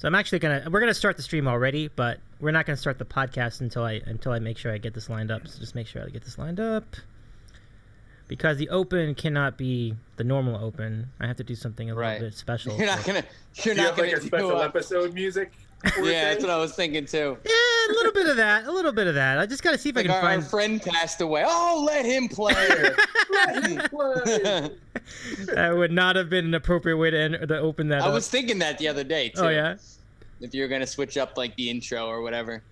So I'm actually we're gonna start the stream already, but we're not gonna start the podcast until I make sure I get this lined up. So just make sure I get this lined up. Because the open cannot be the normal open. I have to do something a little bit special. You're not gonna do a special episode music? Yeah, that's what I was thinking too. Yeah, a little bit of that. A little bit of that. I just gotta see if I can find. Our friend passed away. Oh, let him play. Let him play. That would not have been an appropriate way to open that. I was thinking that the other day too. Oh yeah. If you're gonna switch up like the intro or whatever.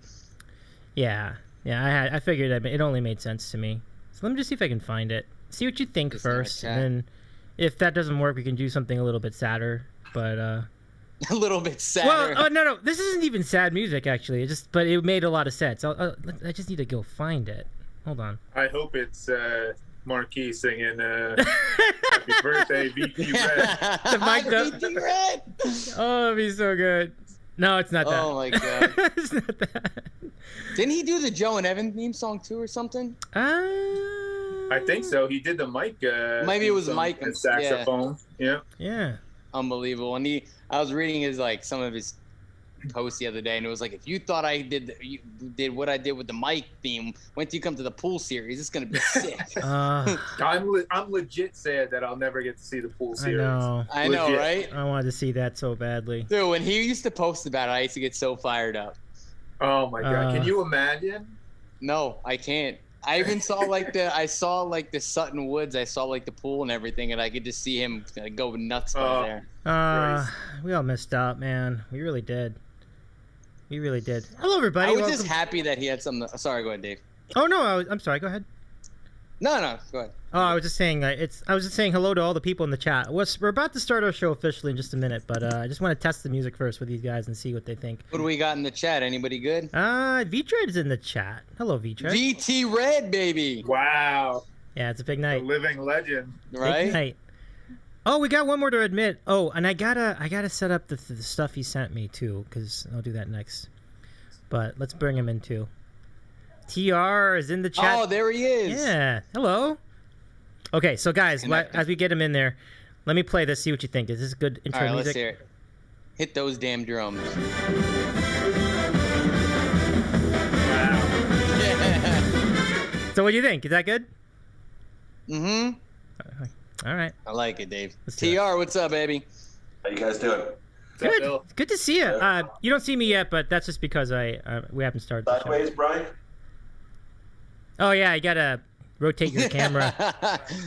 Yeah. I figured it only made sense to me. So let me just see if I can find it. See what you think first, and then if that doesn't work, we can do something a little bit sadder. But a little bit sadder. Well, no, this isn't even sad music actually. But it made a lot of sense. I just need to go find it. Hold on. I hope it's Mawquis singing "Happy Birthday, VT Red." The mic VT Red. Oh, that'd be so good. No, it's not that. Oh my god. It's not that. Didn't he do the Joe and Evan theme song too, or something? I think so. He did the mic. Maybe it was Mike and saxophone. Yeah. Unbelievable. And I was reading his some of his posts the other day, and it was like, if you thought you did what I did with the Mike theme, wait till you come to the pool series, it's gonna be sick. I'm legit sad that I'll never get to see the pool series. I know, right? I wanted to see that so badly. Dude, when he used to post about it, I used to get so fired up. Oh my god! Can you imagine? No, I can't. I even saw the Sutton Woods. I saw like the pool and everything, and I could just see him go nuts by there. We all messed up, man. We really did. Hello, everybody. I was just happy that he had something. Sorry, go ahead, Dave. Oh no, I'm sorry. Go ahead. No, go ahead. Oh, I was just saying. I was just saying hello to all the people in the chat. We're about to start our show officially in just a minute, but I just want to test the music first with these guys and see what they think. What do we got in the chat? Anybody good? V-Trade is in the chat. Hello, V-Trade. VT Red, baby. Wow. Yeah, it's a big night. A living legend. Right. Big night. Oh, we got one more to admit. Oh, and I gotta set up the stuff he sent me too, because I'll do that next. But let's bring him in too. TR is in the chat. Oh, there he is. Yeah. Hello. Okay, so guys, as we get him in there, let me play this. See what you think. Is this good intro music? Let's hear it. Hit those damn drums. Wow. So what do you think? Is that good? Mm-hmm. All right. I like it, Dave. TR, what's up, baby? How you guys doing? Good. Good to see you. You don't see me yet, but that's just because we haven't started the show. Sideways, Brian? Oh yeah, you gotta rotate your camera.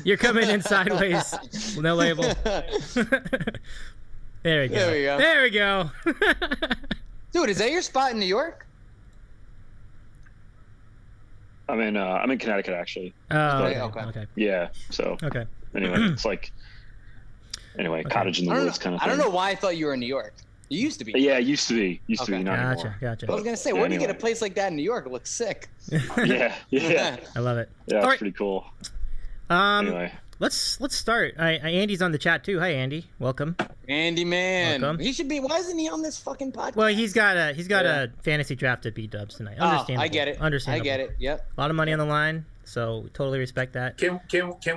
You're coming in sideways. No label. There we go. There we go. Dude, is that your spot in New York? I'm in Connecticut actually. Oh, okay. Yeah. So. Okay. Anyway, it's like. Anyway, cottage in the woods kind of thing. I don't know why I thought you were in New York. You used to be. Yeah, it used to be. Not anymore. Gotcha. I was gonna say, where do you get a place like that in New York? It looks sick. Yeah. I love it. Yeah, it's pretty cool. Anyway, let's start. Andy's on the chat too. Hi, Andy. Welcome. Andy, man. Welcome. He should be. Why isn't he on this fucking podcast? Well, he's got a fantasy draft at B-Dubs tonight. Understandable. I get it. Understandable. I get it. Yep. A lot of money on the line, so we totally respect that. Can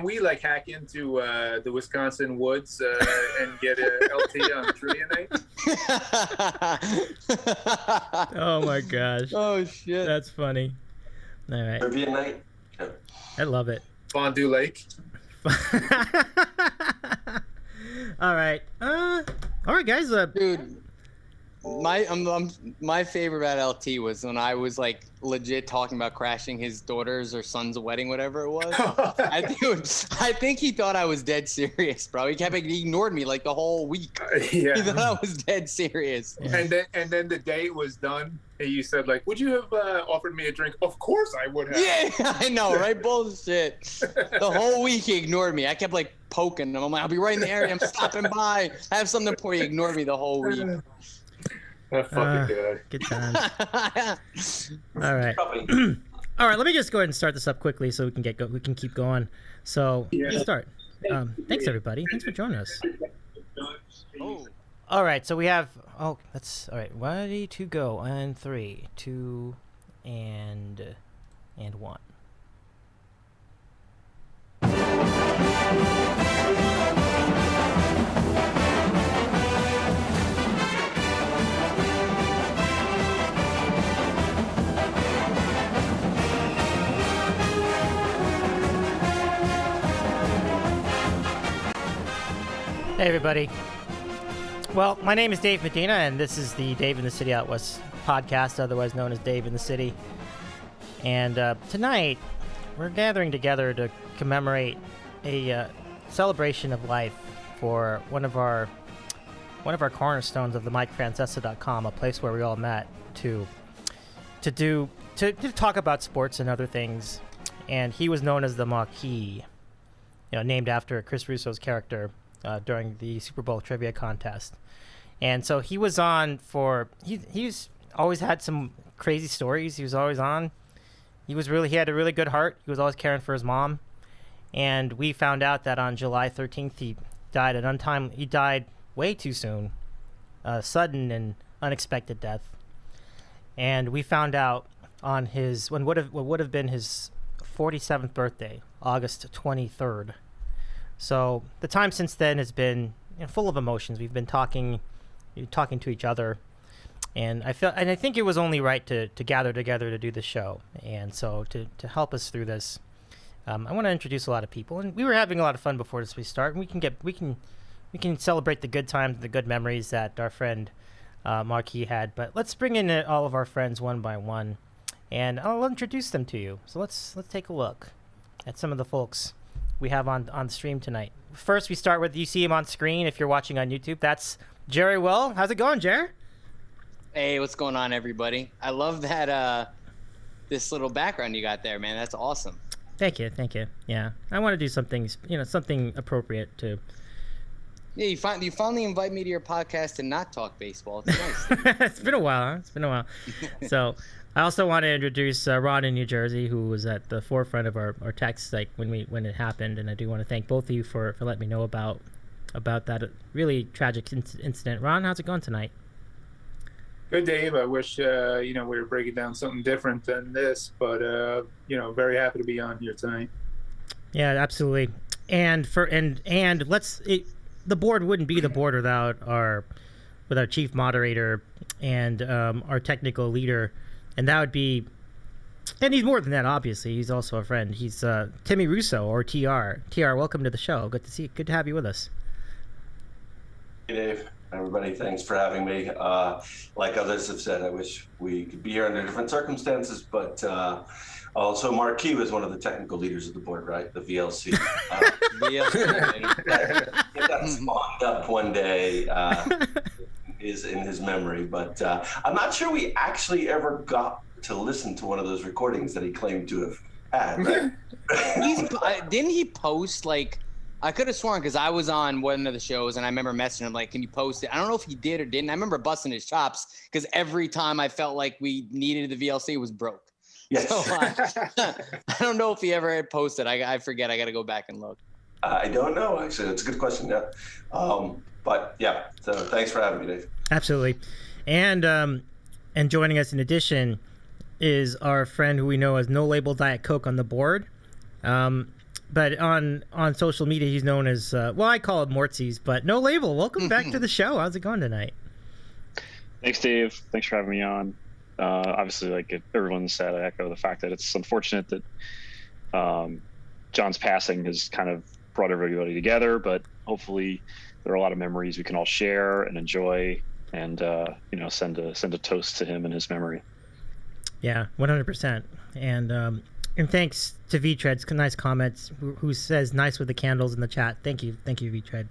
we like hack into the Wisconsin woods and get a LT on trivia night? Oh my gosh. Oh shit. That's funny. All right. Trivia night? I love it. Fondue Lake. All right. All right, guys. Dude, my favorite about LT was when I was like legit talking about crashing his daughter's or son's wedding, whatever it was. I think he thought I was dead serious, bro. He ignored me like the whole week. Yeah. He thought I was dead serious. Yeah. And then the day it was done, you said like, "Would you have offered me a drink?" Of course I would have. Yeah, I know, right? Bullshit. The whole week he ignored me. I kept like poking him. I'm like, "I'll be right in the area. I'm stopping by. I have something for you." He ignored me the whole week. Fucking good. Good times. All right. All right. Let me just go ahead and start this up quickly so we can keep going. So let's start. Thanks everybody. Thanks for joining us. Oh. All right. So we have. Oh, that's all right. Ready to go. And 3, 2, and 1. Hey, everybody. Well, my name is Dave Medina, and this is the Dave in the City Out West podcast, otherwise known as Dave in the City. And tonight, we're gathering together to commemorate a celebration of life for one of our cornerstones of the MikeFrancesa.com, a place where we all met to talk about sports and other things. And he was known as the Mawquis, named after Chris Russo's character during the Super Bowl trivia contest. And so he was on for he's always had some crazy stories. He was always on. He had a really good heart. He was always caring for his mom. And we found out that on July 13th he died way too soon. Sudden and unexpected death. And we found out on what would have been his 47th birthday, August 23rd. So the time since then has been full of emotions. We've been talking to each other, and I think it was only right to gather together to do the show. And so to help us through this, I want to introduce a lot of people. And we were having a lot of fun before we start. And we can celebrate the good times, the good memories that our friend Marquis had. But let's bring in all of our friends one by one, and I'll introduce them to you. So let's take a look at some of the folks we have on the stream tonight. First, we start with, you see him on screen if you're watching on YouTube. That's Gerry Will. How's it going, Jerry? Hey, what's going on, everybody? I love that this little background you got there, man. That's awesome. Thank you. Yeah, I want to do something appropriate to. Yeah, you finally invite me to your podcast and not talk baseball. It's nice. It's been a while. So I also want to introduce Ron in New Jersey, who was at the forefront of our text when it happened, and I do want to thank both of you for letting me know about that really tragic incident. Ron, how's it going tonight? Good, Dave. I wish we were breaking down something different than this, but very happy to be on here tonight. Yeah, absolutely. And the board wouldn't be the board without our chief moderator and our technical leader. And that would be, and he's more than that, obviously. He's also a friend. He's Timmy Russo, or TR. TR, welcome to the show. Good to have you with us. Hey, Dave. Everybody, thanks for having me. Like others have said, I wish we could be here under different circumstances, but also Marquis was one of the technical leaders of the board, right? The VLC. Get that spawned up one day. Is in his memory, but I'm not sure we actually ever got to listen to one of those recordings that he claimed to have had. Right? Didn't he post, I could have sworn, because I was on one of the shows and I remember messaging him can you post it? I don't know if he did or didn't. I remember busting his chops because every time I felt like we needed the VLC, it was broke. Yes. So I don't know if he ever had posted. I forget. I got to go back and look. I don't know, actually. That's a good question. Yeah. But yeah, so thanks for having me, Dave. Absolutely. And joining us in addition is our friend who we know as No Label Diet Coke on the board. But on social media, he's known as, I call him Mortsies, but No Label. Welcome back to the show. How's it going tonight? Thanks, Dave. Thanks for having me on. Obviously, everyone said, I echo the fact that it's unfortunate that John's passing has kind of brought everybody together, but hopefully there are a lot of memories we can all share and enjoy, and send a toast to him and his memory. Yeah, 100%. And thanks to V-Tread's nice comments, who says nice with the candles in the chat. Thank you, V-Tread.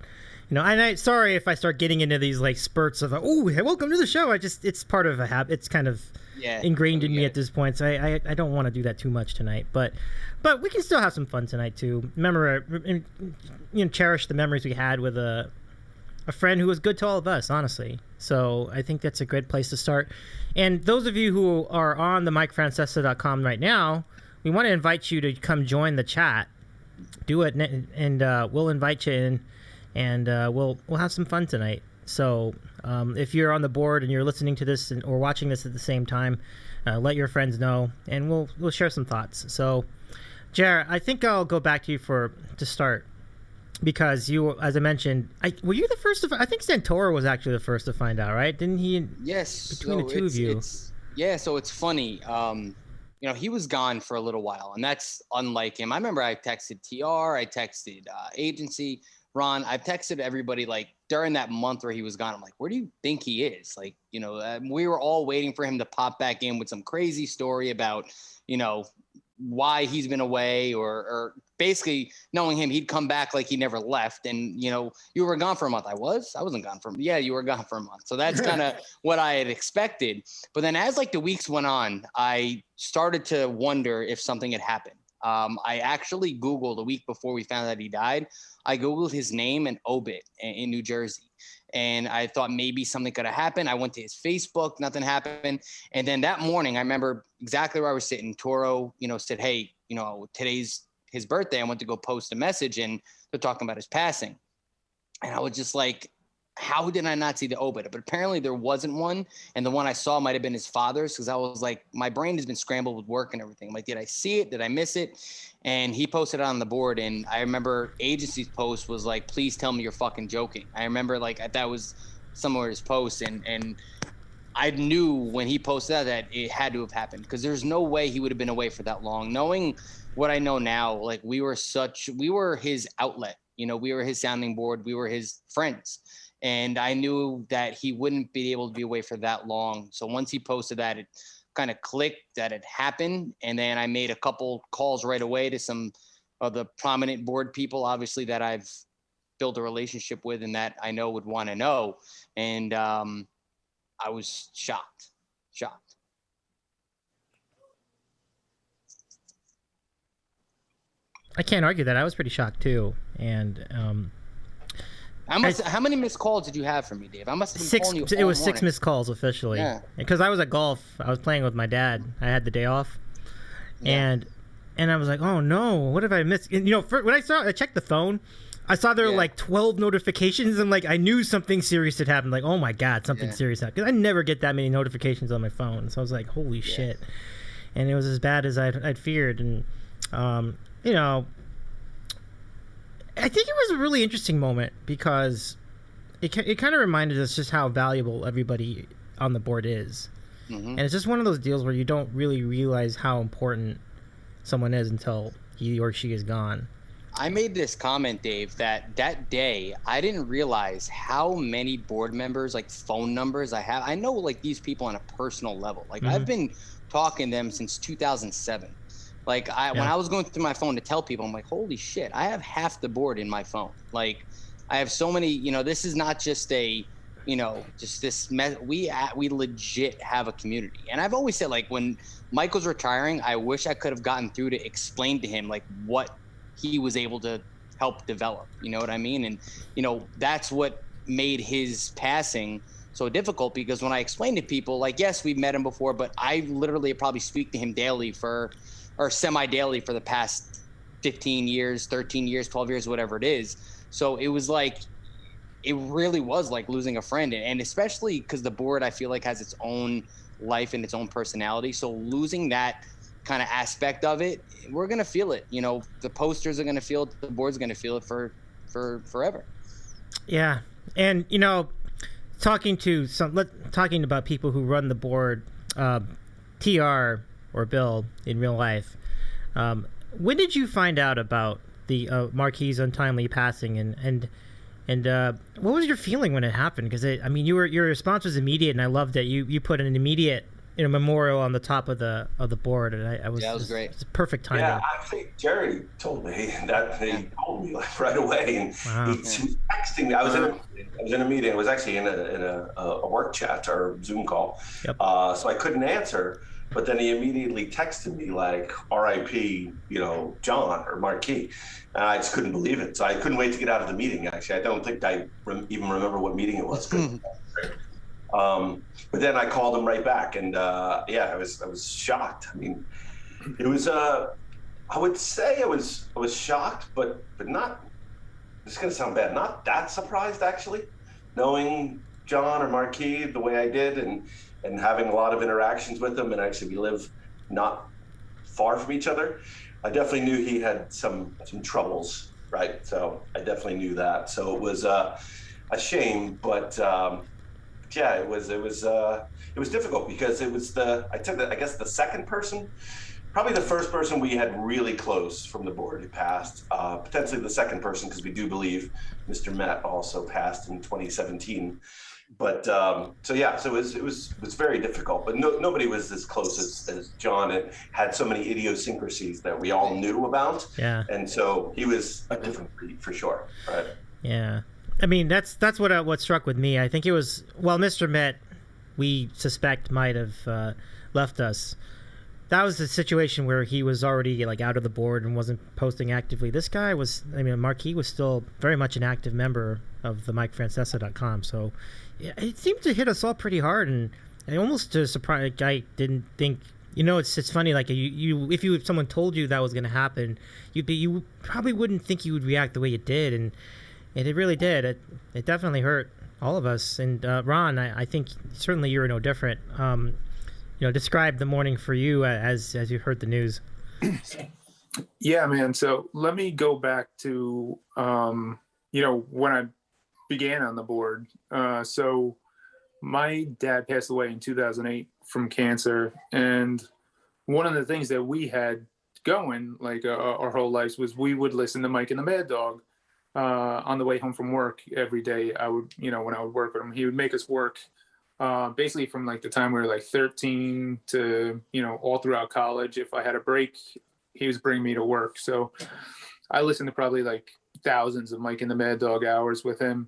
And I sorry if I start getting into these spurts of welcome to the show. It's part of a habit. It's kind of ingrained in me at this point. So I don't want to do that too much tonight. But we can still have some fun tonight too. Remember, cherish the memories we had with a friend who was good to all of us, honestly. So I think that's a great place to start. And those of you who are on the MikeFrancesa.com right now, we want to invite you to come join the chat. Do it, and we'll invite you in, and we'll have some fun tonight. So if you're on the board and you're listening to this or watching this at the same time, let your friends know, and we'll share some thoughts. So, Jared, I think I'll go back to you to start, because you, as I mentioned, were you the first to? I think Santora was actually the first to find out, right? Didn't he? Yes. Between the two of you. So it's funny. He was gone for a little while, and that's unlike him. I remember I texted TR, I texted agency. Ron, I've texted everybody like during that month where he was gone. I'm like, where do you think he is? Like, we were all waiting for him to pop back in with some crazy story about, why he's been away or basically knowing him, he'd come back like he never left. And, you were gone for a month. I wasn't gone for, yeah, you were gone for a month. So that's kind of what I had expected. But then as like the weeks went on, I started to wonder if something had happened. I actually Googled a week before we found out he died. I Googled his name and obit in New Jersey. And I thought maybe something could have happened. I went to his Facebook, nothing happened. And then that morning, I remember exactly where I was sitting. Toro, said, hey, today's his birthday. I went to go post a message and they're talking about his passing. And I was just like, how did I not see the obit? But apparently there wasn't one. And the one I saw might've been his father's. Cause I was like, my brain has been scrambled with work and everything. I'm like, did I see it? Did I miss it? And he posted it on the board. And I remember agency's post was like, please tell me you're fucking joking. I remember like that was somewhere his post. And I knew when he posted that it had to have happened because there's no way he would have been away for that long. Knowing what I know now, like we were his outlet, we were his sounding board. We were his friends. And I knew that he wouldn't be able to be away for that long. So once he posted that, it kind of clicked that it happened. And then I made a couple calls right away to some of the prominent board people, obviously, that I've built a relationship with and that I know would want to know. And I was shocked. I can't argue that. I was pretty shocked too. And how many missed calls did you have from me, Dave? I must have been calling you all It was morning. 6 missed calls officially. Yeah. Because I was at golf. I was playing with my dad. I had the day off. Yeah. And I was like, oh no, what have I missed? And, when I checked the phone, I saw there were like 12 notifications and like I knew something serious had happened. Like, oh my God, something serious happened. Because I never get that many notifications on my phone. So I was like, holy shit. And it was as bad as I'd feared. And, I think it was a really interesting moment because it kind of reminded us just how valuable everybody on the board is. Mm-hmm. And it's just one of those deals where you don't really realize how important someone is until he or she is gone. I made this comment, Dave, that day I didn't realize how many board members, like phone numbers I have. I know like these people on a personal level. Like I've been talking to them since 2007. Like when I was going through my phone to tell people, I'm like, holy shit, I have half the board in my phone. Like I have so many, this is not just a, just this we legit have a community. And I've always said, like when Mike was retiring, I wish I could have gotten through to explain to him like what he was able to help develop. You know what I mean? And, that's what made his passing so difficult because when I explained to people, like, yes, we've met him before, but I literally probably speak to him daily or semi-daily for the past 15 years, 13 years, 12 years, whatever it is. So it was like, it really was like losing a friend. And especially because the board, I feel like has its own life and its own personality. So losing that kind of aspect of it, we're going to feel it. The posters are going to feel it. The board's going to feel it for forever. Yeah. And, talking about people who run the board, TR or Bill in real life. When did you find out about the Mawquis' untimely passing, and what was your feeling when it happened? Because your response was immediate, and I loved that you put an immediate memorial on the top of the board, and I was that was great. It's perfect timing. Yeah, actually, Gerry told me that he told me like right away, and he was texting me. I was in a meeting. It was actually in a work chat or Zoom call, so I couldn't answer. But then he immediately texted me like R.I.P. John or Mawquis, and I just couldn't believe it. So I couldn't wait to get out of the meeting. Actually, I don't think I even remember what meeting it was. But then I called him right back, and I was shocked. I mean, it was I would say I was shocked, but not. It's gonna sound bad. Not that surprised actually, knowing John or Mawquis the way I did, and having a lot of interactions with him, and actually we live not far from each other. I definitely knew he had some troubles, right? So I definitely knew that. So it was a shame, but it was difficult because it was the second person probably the first person we had really close from the board who passed, potentially the second person, because we do believe Mr. Met also passed in 2017. But so it was very difficult, but nobody was as close as John, and had so many idiosyncrasies that we all knew about. Yeah. And so he was a different breed for sure, right? Yeah. I mean, that's what struck with me. I think it was, well, Mr. Met, we suspect might have left us. That was the situation where he was already like out of the board and wasn't posting actively. This guy was, I mean, Mawquis was still very much an active member of the MikeFrancesa.com. So yeah, it seemed to hit us all pretty hard, and almost to surprise. I didn't think, it's funny. Like if someone told you that was going to happen, you probably wouldn't think you would react the way you did, and it really did. It definitely hurt all of us. And Ron, I think certainly you were no different. Describe the morning for you as you heard the news. Yeah, man. So let me go back to, when I began on the board. So my dad passed away in 2008 from cancer. And one of the things that we had going, like our whole lives, was we would listen to Mike and the Mad Dog on the way home from work every day. I would, when I would work with him, he would make us work basically from like the time we were like 13 to, all throughout college. If I had a break, he was bringing me to work. So I listened to probably like thousands of Mike and the Mad Dog hours with him.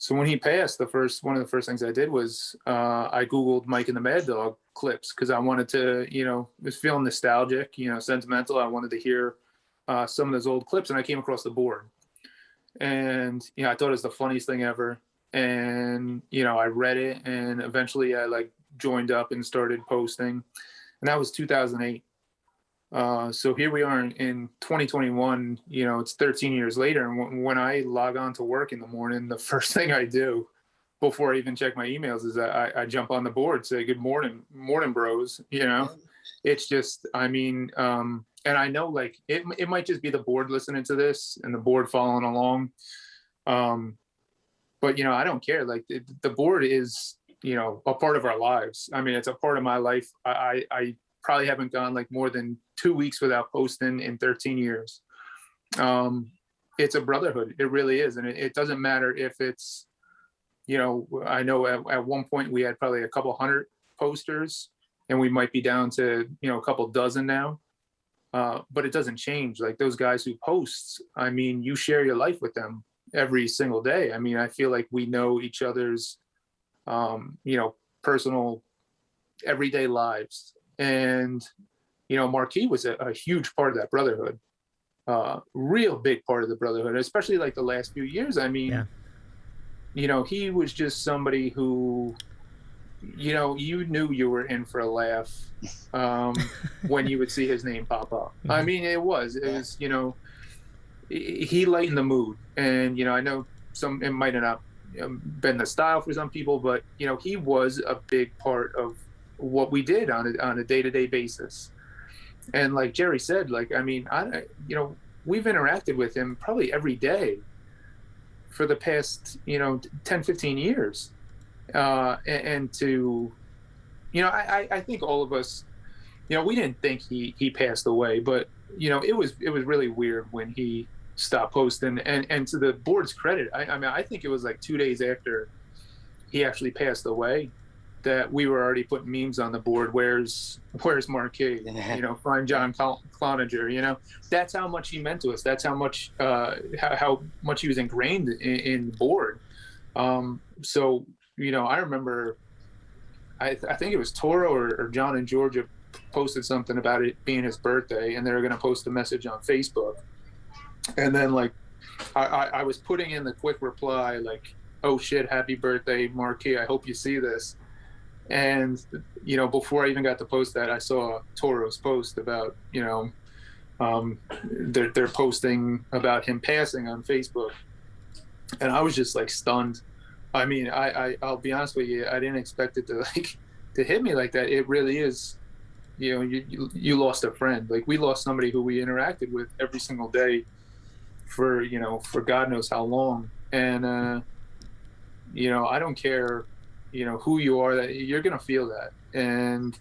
So when he passed, one of the first things I did was I Googled Mike and the Mad Dog clips, because I wanted to, was feeling nostalgic, sentimental. I wanted to hear some of those old clips, and I came across the board. And, I thought it was the funniest thing ever. And, I read it, and eventually I like joined up and started posting. And that was 2008. So here we are in 2021, it's 13 years later. And when I log on to work in the morning, the first thing I do before I even check my emails is I jump on the board, say, good morning, bros. It's just, and I know like it might just be the board listening to this and the board following along. But, I don't care. Like the board is, a part of our lives. I mean, it's a part of my life. I probably haven't gone like more than 2 weeks without posting in 13 years. It's a brotherhood. It really is. And it doesn't matter if it's, I know at one point we had probably a couple hundred posters, and we might be down to, a couple dozen now. But it doesn't change. Like those guys who post, I mean, you share your life with them every single day. I mean, I feel like we know each other's, personal everyday lives. And, Mawquis was a huge part of that brotherhood, real big part of the brotherhood, especially like the last few years. I mean, he was just somebody who, you knew you were in for a laugh when you would see his name pop up. I mean, it was, he lightened the mood. And, I know it might have not been the style for some people, but, he was a big part of what we did on a day-to-day basis. And like Gerry said, like, I mean, we've interacted with him probably every day for the past, 10, 15 years. And to, I think all of us, we didn't think he passed away, but, it was really weird when he stopped posting. And to the board's credit, I think it was like 2 days after he actually passed away that we were already putting memes on the board. Where's Mawquis? Find John Cloninger. That's how much he meant to us. That's how much how much he was ingrained in the board. So I remember, I think it was Toro or John and Georgia posted something about it being his birthday, and they were going to post a message on Facebook. And then like I was putting in the quick reply like, oh shit, happy birthday, Mawquis, I hope you see this. And, before I even got to post that, I saw Toro's post about, they're posting about him passing on Facebook. And I was just like stunned. I mean, I'll be honest with you, I didn't expect it to hit me like that. It really is, you lost a friend. Like we lost somebody who we interacted with every single day for God knows how long. And, I don't care, who you are, that you're going to feel that. And,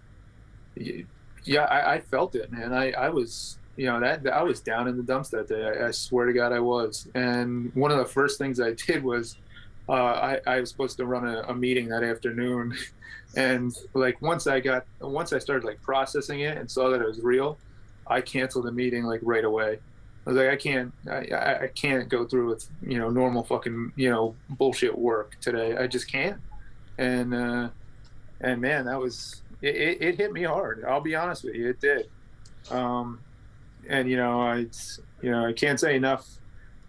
Yeah, I felt it, man. I was, that I was down in the dumps that day. I swear to God I was. And one of the first things I did was I was supposed to run a meeting that afternoon. And like once I started like processing it and saw that it was real, I canceled the meeting like right away. I was like, I can't go through with, normal fucking, bullshit work today. I just can't. And man, that was, it hit me hard. I'll be honest with you. It did. And, I can't say enough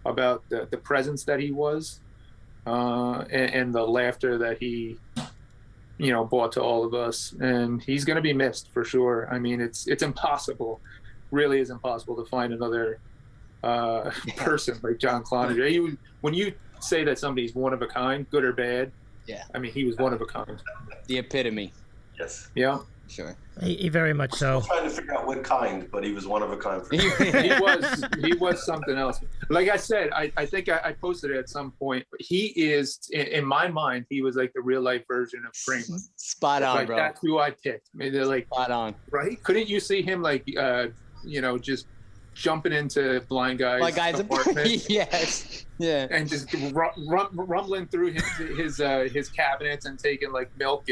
about the presence that he was, and the laughter that he, brought to all of us. And he's going to be missed for sure. I mean, it's impossible, really is impossible to find another person like John Cloninger. When you say that somebody's one of a kind, good or bad, yeah, I mean, he was one of a kind. The epitome. Yes. Yeah. Sure. He very much so. I'm trying to figure out what kind, but he was one of a kind. For he was something else. Like I said, I think I posted it at some point. But he is, in my mind, he was like the real life version of Kramer. Spot on, like, bro. That's who I picked. I mean, they're like spot on, right? Couldn't you see him like, just jumping into blind guy's apartment? Yes. Yeah. And just rumbling through his cabinets and taking like milk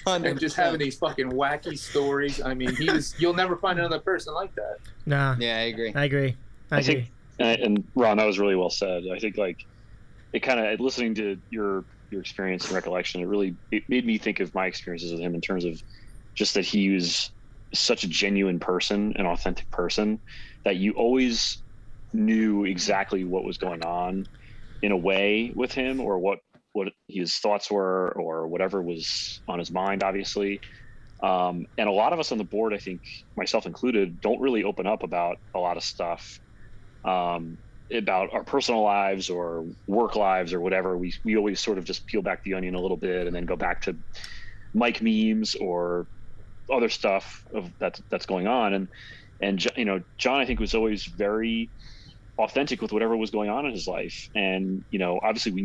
and just having these fucking wacky stories. I mean, you'll never find another person like that. Nah. Yeah, I agree. I agree. And Ron, that was really well said. I think like it kind of, listening to your experience and recollection, it made me think of my experiences with him in terms of just that he was such a genuine person, an authentic person, that you always knew exactly what was going on in a way with him, or what his thoughts were, or whatever was on his mind, obviously. And a lot of us on the board, I think myself included, don't really open up about a lot of stuff, about our personal lives or work lives or whatever. We always sort of just peel back the onion a little bit and then go back to Mike memes or other stuff that's going on. And John, I think, was always very authentic with whatever was going on in his life. And, obviously we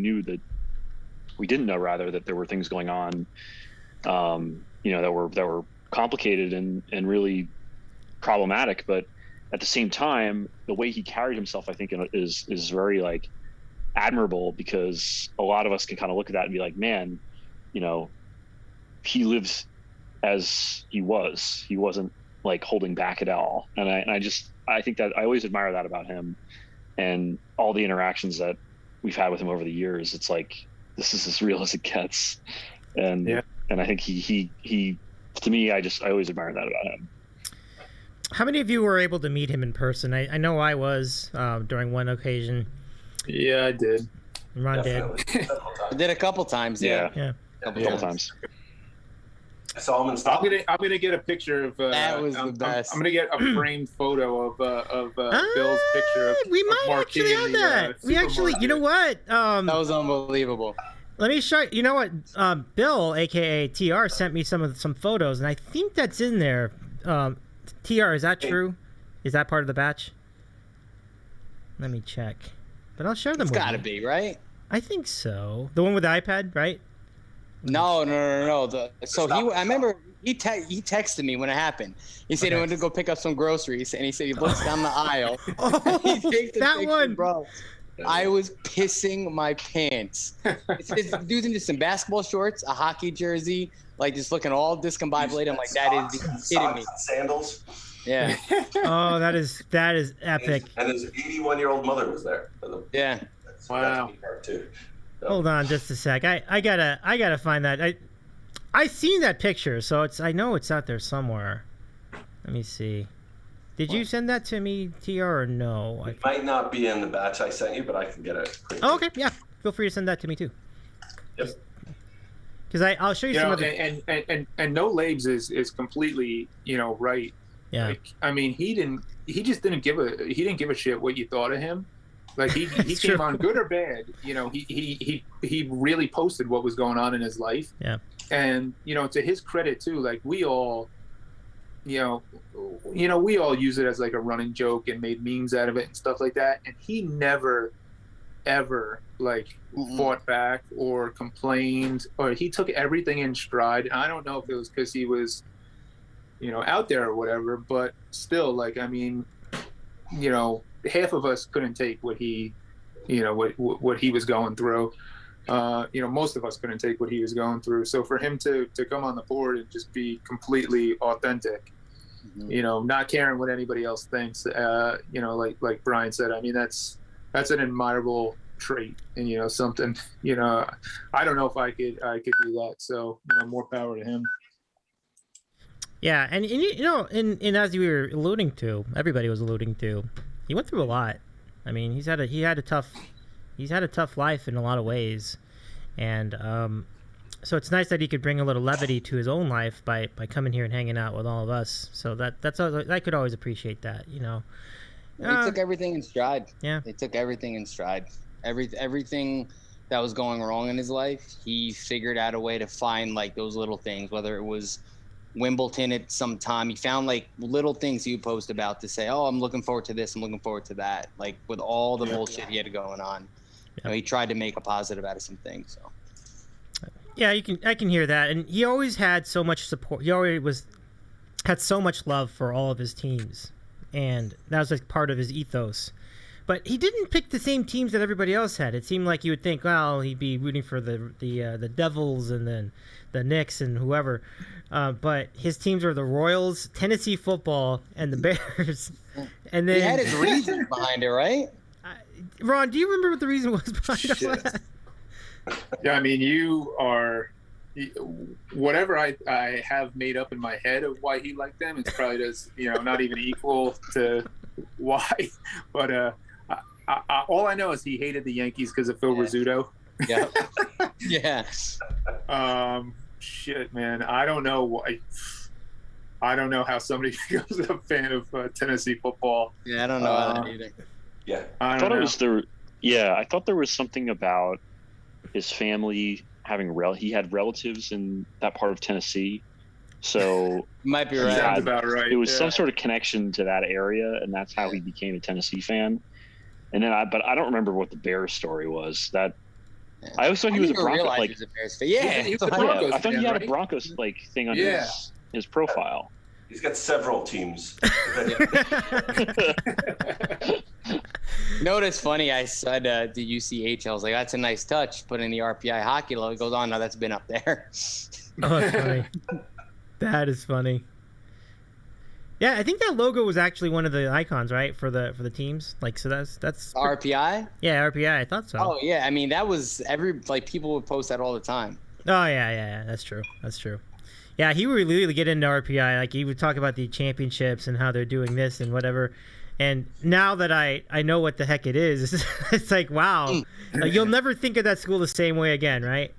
didn't know that there were things going on, that were complicated and really problematic. But at the same time, the way he carried himself, I think, is very like admirable, because a lot of us can kind of look at that and be like, man, he lives as he was. He wasn't like holding back at all. And I think that I always admire that about him, and all the interactions that we've had with him over the years. It's like, this is as real as it gets. And yeah. And I think he to me, I always admire that about him. How many of you were able to meet him in person? I know I was during one occasion. Yeah, I did. Ron did. I did a couple times. Yeah. A couple times. I saw him in Stockholm. I'm gonna get a picture of. That was the best. I'm gonna get a framed photo of Bill's picture. Of, we might actually have that. We actually, you know what? That was unbelievable. Let me show you. Know what? Bill, aka TR, sent me some photos, and I think that's in there. TR, is that true? Is that part of the batch? Let me check. But I'll share them. It's gotta be, right? I think so. The one with the iPad, right? No. I remember he texted me when it happened. He said he wanted to go pick up some groceries, and he said he looks down the aisle. Oh, he takes that picture, one, bro. I was pissing my pants. It's dude's in just some basketball shorts, a hockey jersey, like just looking all discombobulated. I'm like, that is kidding me. Sandals. Yeah. Oh, that is epic. And his 81-year-old mother was there. Yeah. Wow. Too. So. Hold on just a sec. I gotta find that. I seen that picture, so I know it's out there somewhere. Let me see. Did you send that to me, TR, or no? It might not be in the batch I sent you, but I can get it quickly. Oh, okay, yeah. Feel free to send that to me too. Yep. Because I'll show you some of the... And No Labes is completely, right. Yeah. Like, I mean, he didn't give a shit what you thought of him. Like he came on good or bad, he really posted what was going on in his life. Yeah. And, to his credit too, like we all we all use it as like a running joke and made memes out of it and stuff like that. And he never, ever like fought back or complained, or he took everything in stride. And I don't know if it was because he was, out there or whatever. But still, like, I mean, half of us couldn't take what he, what he was going through. Most of us couldn't take what he was going through. So for him to come on the board and just be completely authentic, not caring what anybody else thinks, like Brian said, I mean, that's an admirable trait, and something, I don't know if I could do that. So, more power to him. Yeah. And as you were alluding to, everybody was alluding to, he went through a lot. I mean, he's had a tough life in a lot of ways, and so it's nice that he could bring a little levity to his own life by coming here and hanging out with all of us. So I could always appreciate that, He took everything in stride. Yeah, they took everything in stride. Everything that was going wrong in his life, he figured out a way to find like those little things. Whether it was Wimbledon at some time, he found like little things he would post about to say, "Oh, I'm looking forward to this. I'm looking forward to that." Like with all the bullshit he had going on, he tried to make a positive out of some things. So. Yeah, I can hear that, and he always had so much support. He always had so much love for all of his teams, and that was like part of his ethos. But he didn't pick the same teams that everybody else had. It seemed like you would think, well, he'd be rooting for the Devils and then the Knicks and whoever. But his teams were the Royals, Tennessee football, and the Bears. And then he had his reasons behind it, right? Ron, do you remember what the reason was behind all that? Yeah, I mean, you are whatever I have made up in my head of why he liked them. It's probably just not even equal to why. But all I know is he hated the Yankees because of Phil Rizzuto. Yeah. Yeah. Shit, man. I don't know why. I don't know how somebody becomes a fan of Tennessee football. Yeah, I don't know that either. Yeah, I thought I thought there was something about his family having he had relatives in that part of Tennessee, so might be right. Sounds about right. It was some sort of connection to that area, and that's how he became a Tennessee fan. And then but I don't remember what the Bears story was. That I always thought he was a Broncos. Like, he was a Bears fan. Yeah, he was a Broncos I thought he had right? a Broncos thing on his profile. He's got several teams. Notice funny, I said to UCH, I was like, that's a nice touch. Put in the R.P.I. hockey logo. He goes, oh, no, that's been up there. Oh, that's funny. That is funny. Yeah, I think that logo was actually one of the icons, right, for the teams. Like, so that's R.P.I. Yeah, R.P.I. I thought so. Oh yeah, I mean that was people would post that all the time. Oh yeah. That's true. Yeah, he would really get into R.P.I. Like he would talk about the championships and how they're doing this and whatever. And now that I know what the heck it is, it's like wow, like, you'll never think of that school the same way again, right?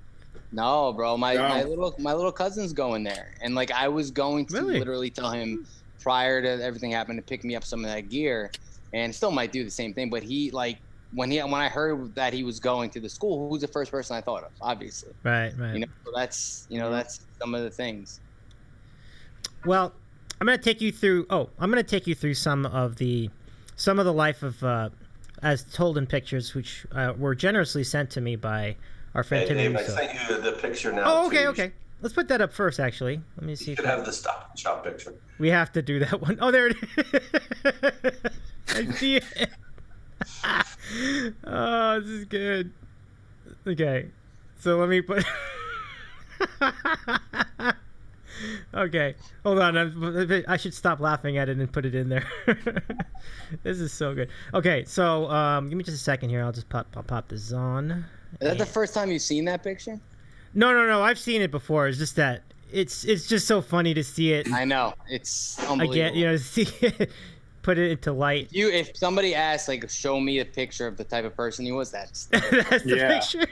No, bro, my little cousin's going there, and like I was going to literally tell him prior to everything happening to pick me up some of that gear, and still might do the same thing. But he like when I heard that he was going to the school, who's the first person I thought of? Obviously, right. So that's that's some of the things. Well, I'm gonna take you through some of the life of as told in pictures, which were generously sent to me by our friend Tim. Dave, I sent you the picture now. Oh, okay. Let's put that up first, actually. Let me see. You should have the Stop and Shop picture. We have to do that one. Oh, there it is. I see it. Oh, this is good. Okay. So let me put... Okay. Hold on. I should stop laughing at it and put it in there. This is so good. Okay, so give me just a second here. I'll just pop this on. Is that the first time you've seen that picture? No. I've seen it before. It's just that it's just so funny to see it. I know. It's unbelievable. Again, see it, put it into light. If somebody asked, like, show me a picture of the type of person he was, that's the picture.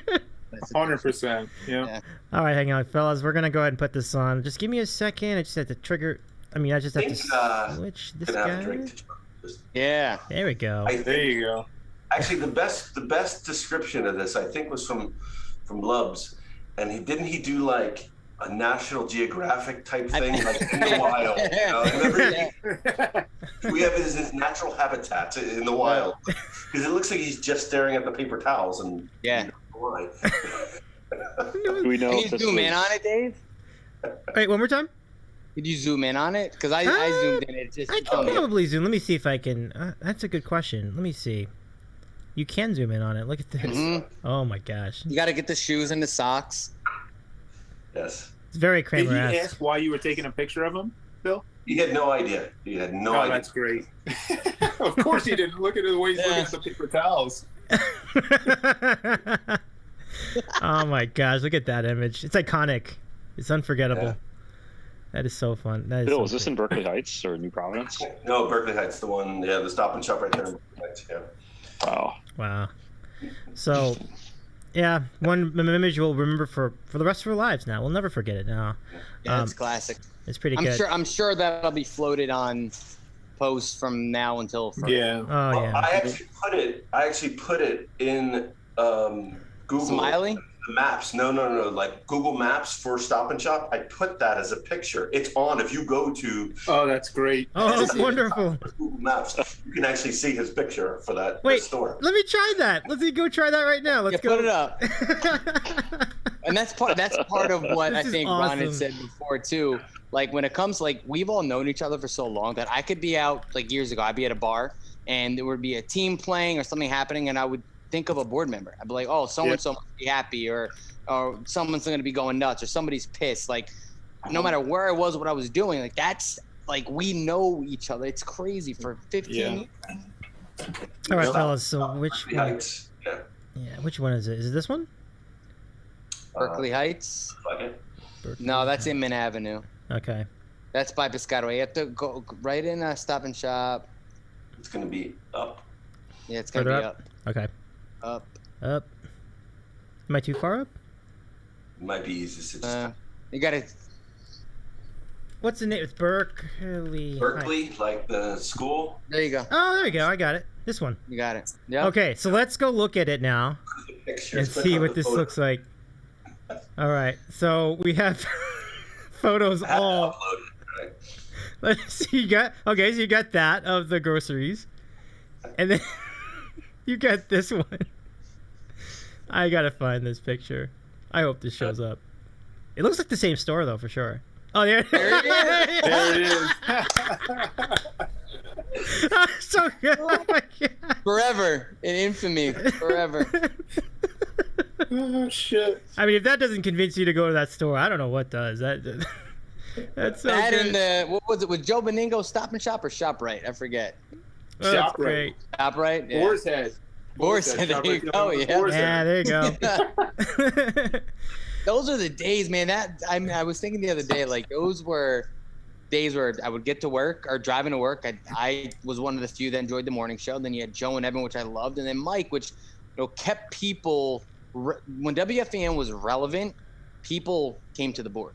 100%. Yeah. All right, hang on, fellas. We're gonna go ahead and put this on. Just give me a second. I just have to trigger. I just have to switch this guy. Yeah. There we go. There you go. Actually, the best description of this, I think, was from Lubbs. And didn't he do like a National Geographic type thing, like in the wild? We have his natural habitat in the wild, because it looks like he's just staring at the paper towels and why? Do we know Can you zoom in on it, Dave? Wait, one more time. Did you zoom in on it? Because I zoomed in. It just I can probably zoom. Let me see if I can. That's a good question. Let me see. You can zoom in on it. Look at this. Mhm. Oh my gosh. You got to get the shoes and the socks. Yes. It's very Did he Kramer-esque. ask why you were taking a picture of him, Bill? He had no idea. He had no Oh, idea. that's great. Of course he didn't. Look at the way he's looking at the paper towels. Oh my gosh, look at that image. It's iconic. It's unforgettable. Yeah. That is so fun. That is Bill, so is this cool. in Berkeley Heights or New Providence? No, Berkeley Heights, the one, the Stop and Shop right there in Berkeley Heights, yeah. Wow. Wow. So, yeah, one image we'll remember for the rest of our lives now. We'll never forget it now. Yeah, it's classic. It's pretty good. I'm sure that'll be floated on posts from now until forever. Yeah. Oh, Well, yeah. I actually put it in Google. Smiley? The maps. No. Like Google Maps for Stop and Shop. I put that as a picture. It's on. If you go to Oh, that's great. Oh, that's wonderful. Google Maps, you can actually see his picture for that Wait, store. let me try that. Let's go try that right now. Let's go. Put it up. And that's part of what I This is think Ron had awesome. said before too. Like when it comes, like we've all known each other for so long that I could be out like years ago. I'd be at a bar and there would be a team playing or something happening, and I would think of a board member. I'd be like, oh, so and so must be happy, or someone's going to be going nuts, or somebody's pissed. Like no matter where I was, what I was doing, like that's like we know each other. It's crazy for 15 years. All right, fellas. So which Berkeley one? Heights. Yeah. Yeah, which one is it? Is it this one? Berkeley Heights. Okay. No, that's Inman Avenue. Okay. That's by Piscataway. You have to go right in Stop and Shop. It's going to be up. Yeah, it's gonna Further be up? Okay. Up. Up. Am I too far up? It might be easiest to just You gotta. What's the name? It's Berkeley. Berkeley, like the school. There you go. Oh, there you go. I got it. This one. You got it. Yeah. Okay, so let's go look at it now and see what this looks like. All right, so we have photos all. Right? Let's see. You got so you got that of the groceries, and then you got this one. I gotta find this picture. I hope this shows up. It looks like the same store though, for sure. Oh, there it is. There it is. Oh, so good. Oh my God. Forever in infamy. Forever. Oh, shit. I mean, if that doesn't convince you to go to that store, I don't know what does. That's so That good. and the what was it with Joe Beningo? Stop and Shop or ShopRite? I forget. Oh, that's ShopRite. great. ShopRite. Yeah. Boar's Head. Boar's Head, there you go, yeah. Boar's Yeah, Head. there you go. Those are the days, man. I was thinking the other day, like those were days where I would get to work or driving to work. I was one of the few that enjoyed the morning show. Then you had Joe and Evan, which I loved, and then Mike, which kept people. When WFAN was relevant, people came to the board,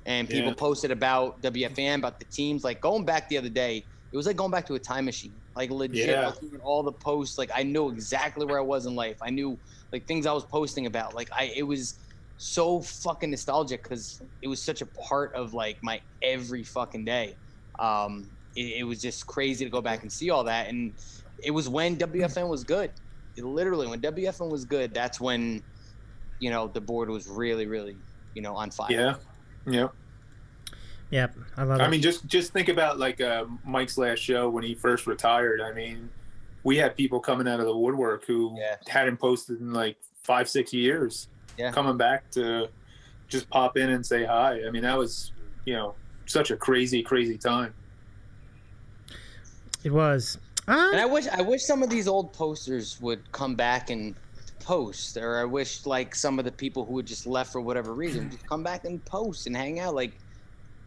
and people posted about WFAN, about the teams. Like going back the other day, it was like going back to a time machine. Like legit, looking at all the posts. Like I knew exactly where I was in life. I knew like things I was posting about. Like it was so fucking nostalgic because it was such a part of like my every fucking day. It was just crazy to go back and see all that, and it was when WFN was good. Literally, when WFN was good, that's when the board was really, really on fire. Yeah. Yep, I love it. I mean, just think about like Mike's last show when he first retired. I mean, we had people coming out of the woodwork who hadn't posted in like 5-6 years. Yeah. Coming back to just pop in and say hi. I mean, that was, such a crazy, crazy time. It was. And I wish some of these old posters would come back and post, or I wish like some of the people who had just left for whatever reason would come back and post and hang out. Like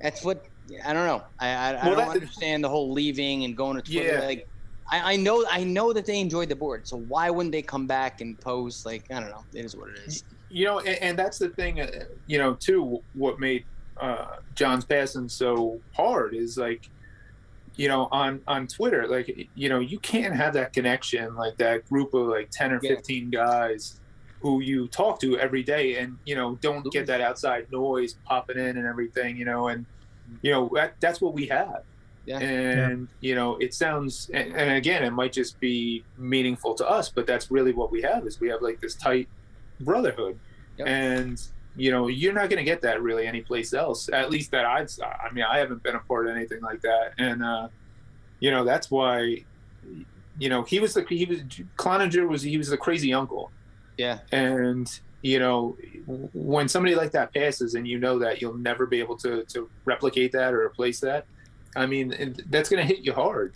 that's what I don't know. I don't understand the whole leaving and going to Twitter. Yeah. Like I know that they enjoyed the board, so why wouldn't they come back and post? Like I don't know. It is what it is. And that's the thing, too, what made John's passing so hard is like, on Twitter, like, you can't have that connection, like that group of like 10 or 15 guys who you talk to every day and, don't get that outside noise popping in and everything, and, that's what we have. Yeah. And, it sounds, and again, it might just be meaningful to us, but that's really what we have is we have like this tight brotherhood. And you're not going to get that really anyplace else. At least that I mean, I haven't been a part of anything like that. And, that's why, Cloninger was the crazy uncle. Yeah. And, when somebody like that passes and that you'll never be able to replicate that or replace that, I mean, that's going to hit you hard.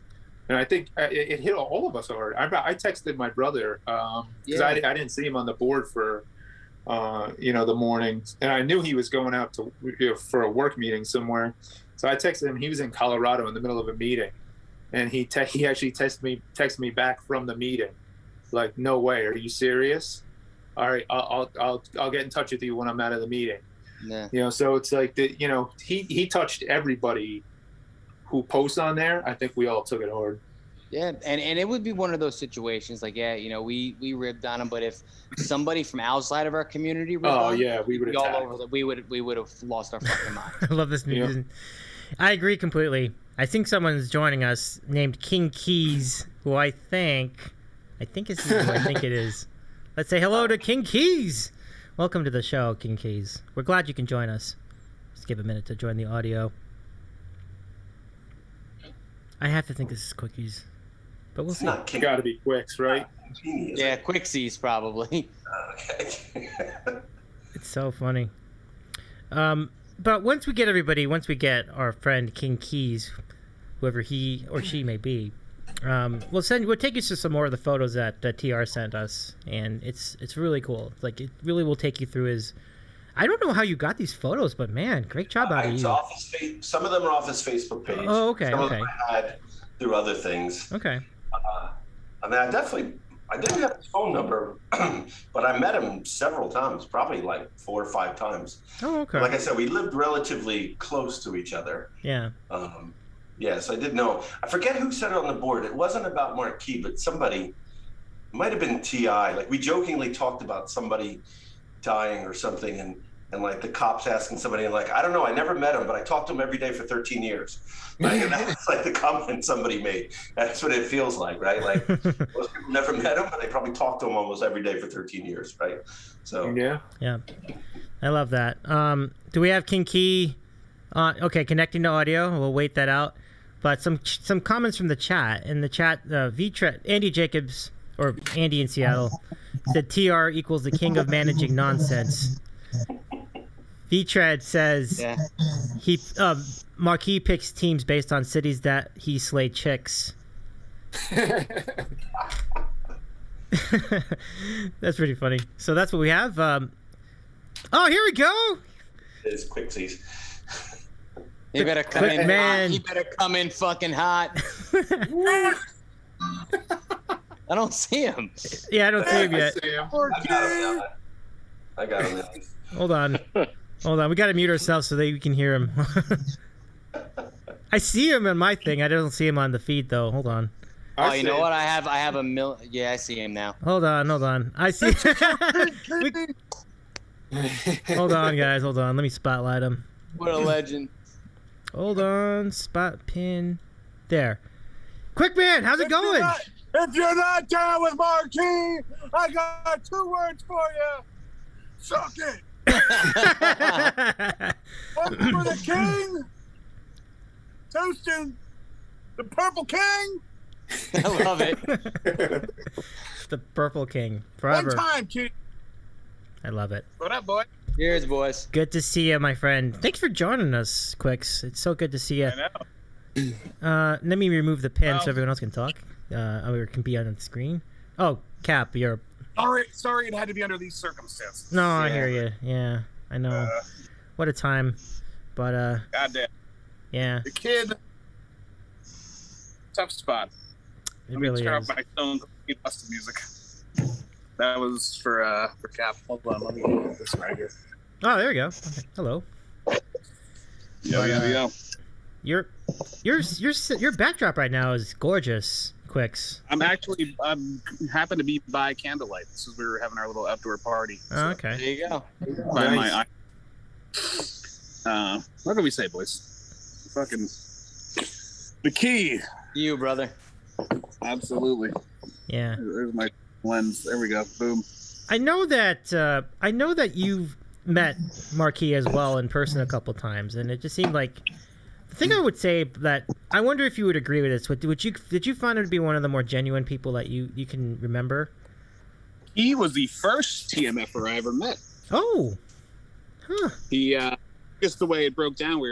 And I think it hit all of us hard. I texted my brother because I didn't see him on the board for, the morning. And I knew he was going out to for a work meeting somewhere. So I texted him. He was in Colorado in the middle of a meeting. And he actually texted me back from the meeting. Like, no way. Are you serious? All right, I'll get in touch with you when I'm out of the meeting. Yeah. So it's like he touched everybody who posts on there. I think we all took it hard. Yeah, and it would be one of those situations like, we ribbed on him, but if somebody from outside of our community ribbed on him, we would have we would have lost our fucking mind. I love this news. Yeah. I agree completely. I think someone's joining us named King Keys, who I think is who I think it is. Let's say hello to King Keys. Welcome to the show, King Keys. We're glad you can join us. Just give a minute to join the audio. I have to think this is Quickies, but we'll see. Got to be Quicks, right? Yeah, Quicksies probably. Okay. It's so funny. But once we get our friend King Keys, whoever he or she may be, we'll take you to some more of the photos that TR sent us, and it's really cool. Like, it really will take you through his. I don't know how you got these photos, but man, great job out of you. Some of them are off his Facebook page. Oh, okay. Some of them I had through other things. Okay. I mean, I didn't have his phone number, but I met him several times, probably like 4 or 5 times. Oh, okay. Like I said, we lived relatively close to each other. Yeah. So I did know. I forget who said it on the board. It wasn't about Mawquis, but somebody, it might have been T.I. Like, we jokingly talked about somebody dying or something, and like the cops asking somebody, and like, I don't know, I never met him, but I talked to him every day for 13 years. Right? And that's like the comment somebody made. That's what it feels like, right? Like, most people never met him, but they probably talked to him almost every day for 13 years, right? So yeah, I love that. Do we have King Key? Okay, connecting to audio. We'll wait that out. But some comments from the chat. In the chat, Andy Jacobs, or Andy in Seattle, said TR equals the king of managing nonsense. V-Tread says Mawquis picks teams based on cities that he slayed chicks. That's pretty funny. So that's what we have. Oh, here we go. It's Quicksies. He better come in man. Hot. He better come in fucking hot. I don't see him. Yeah, I don't see him yet. I got him. Hold on. We got to mute ourselves so that we can hear him. I see him on my thing. I don't see him on the feed, though. Hold on. Oh, you know what? I have a Yeah, I see him now. Hold on. I see. Hold on, guys. Hold on. Let me spotlight him. What a legend. Hold on. Spot pin. There. Quick, man. How's it going? If you're not down with Mawquis, I got 2 words for you. Suck it. One for the king. Toasting the Purple King. I love it. The Purple King. Forever. One time, kid. I love it. What up, boy? Cheers, boys. Good to see you, my friend. Thanks for joining us, Quicks. It's so good to see you. I know. Let me remove the pen so everyone else can talk. Or can be on the screen. Oh, Cap, you're... Sorry it had to be under these circumstances. No, I hear you. Yeah, I know. What a time. But, Goddamn. Yeah. The kid. Tough spot. It really turn is. off my phone. Busted music. That was for Cap. Hold on, let me get this right here. Oh, there we go. Okay. Hello. Yeah. Your backdrop right now is gorgeous, Quicks. I'm happen to be by candlelight. This is we were having our little outdoor party. So. Oh, okay. There you go. What do we say, boys? Fucking the key. You, brother. Absolutely. Yeah. There's my lens. There we go. Boom. I know that met Mawquis as well in person a couple times, and it just seemed like the thing I would say that I wonder if you would agree with this. Did you find him to be one of the more genuine people that you can remember? He was the first TMFer I ever met. Oh, huh. He just the way it broke down.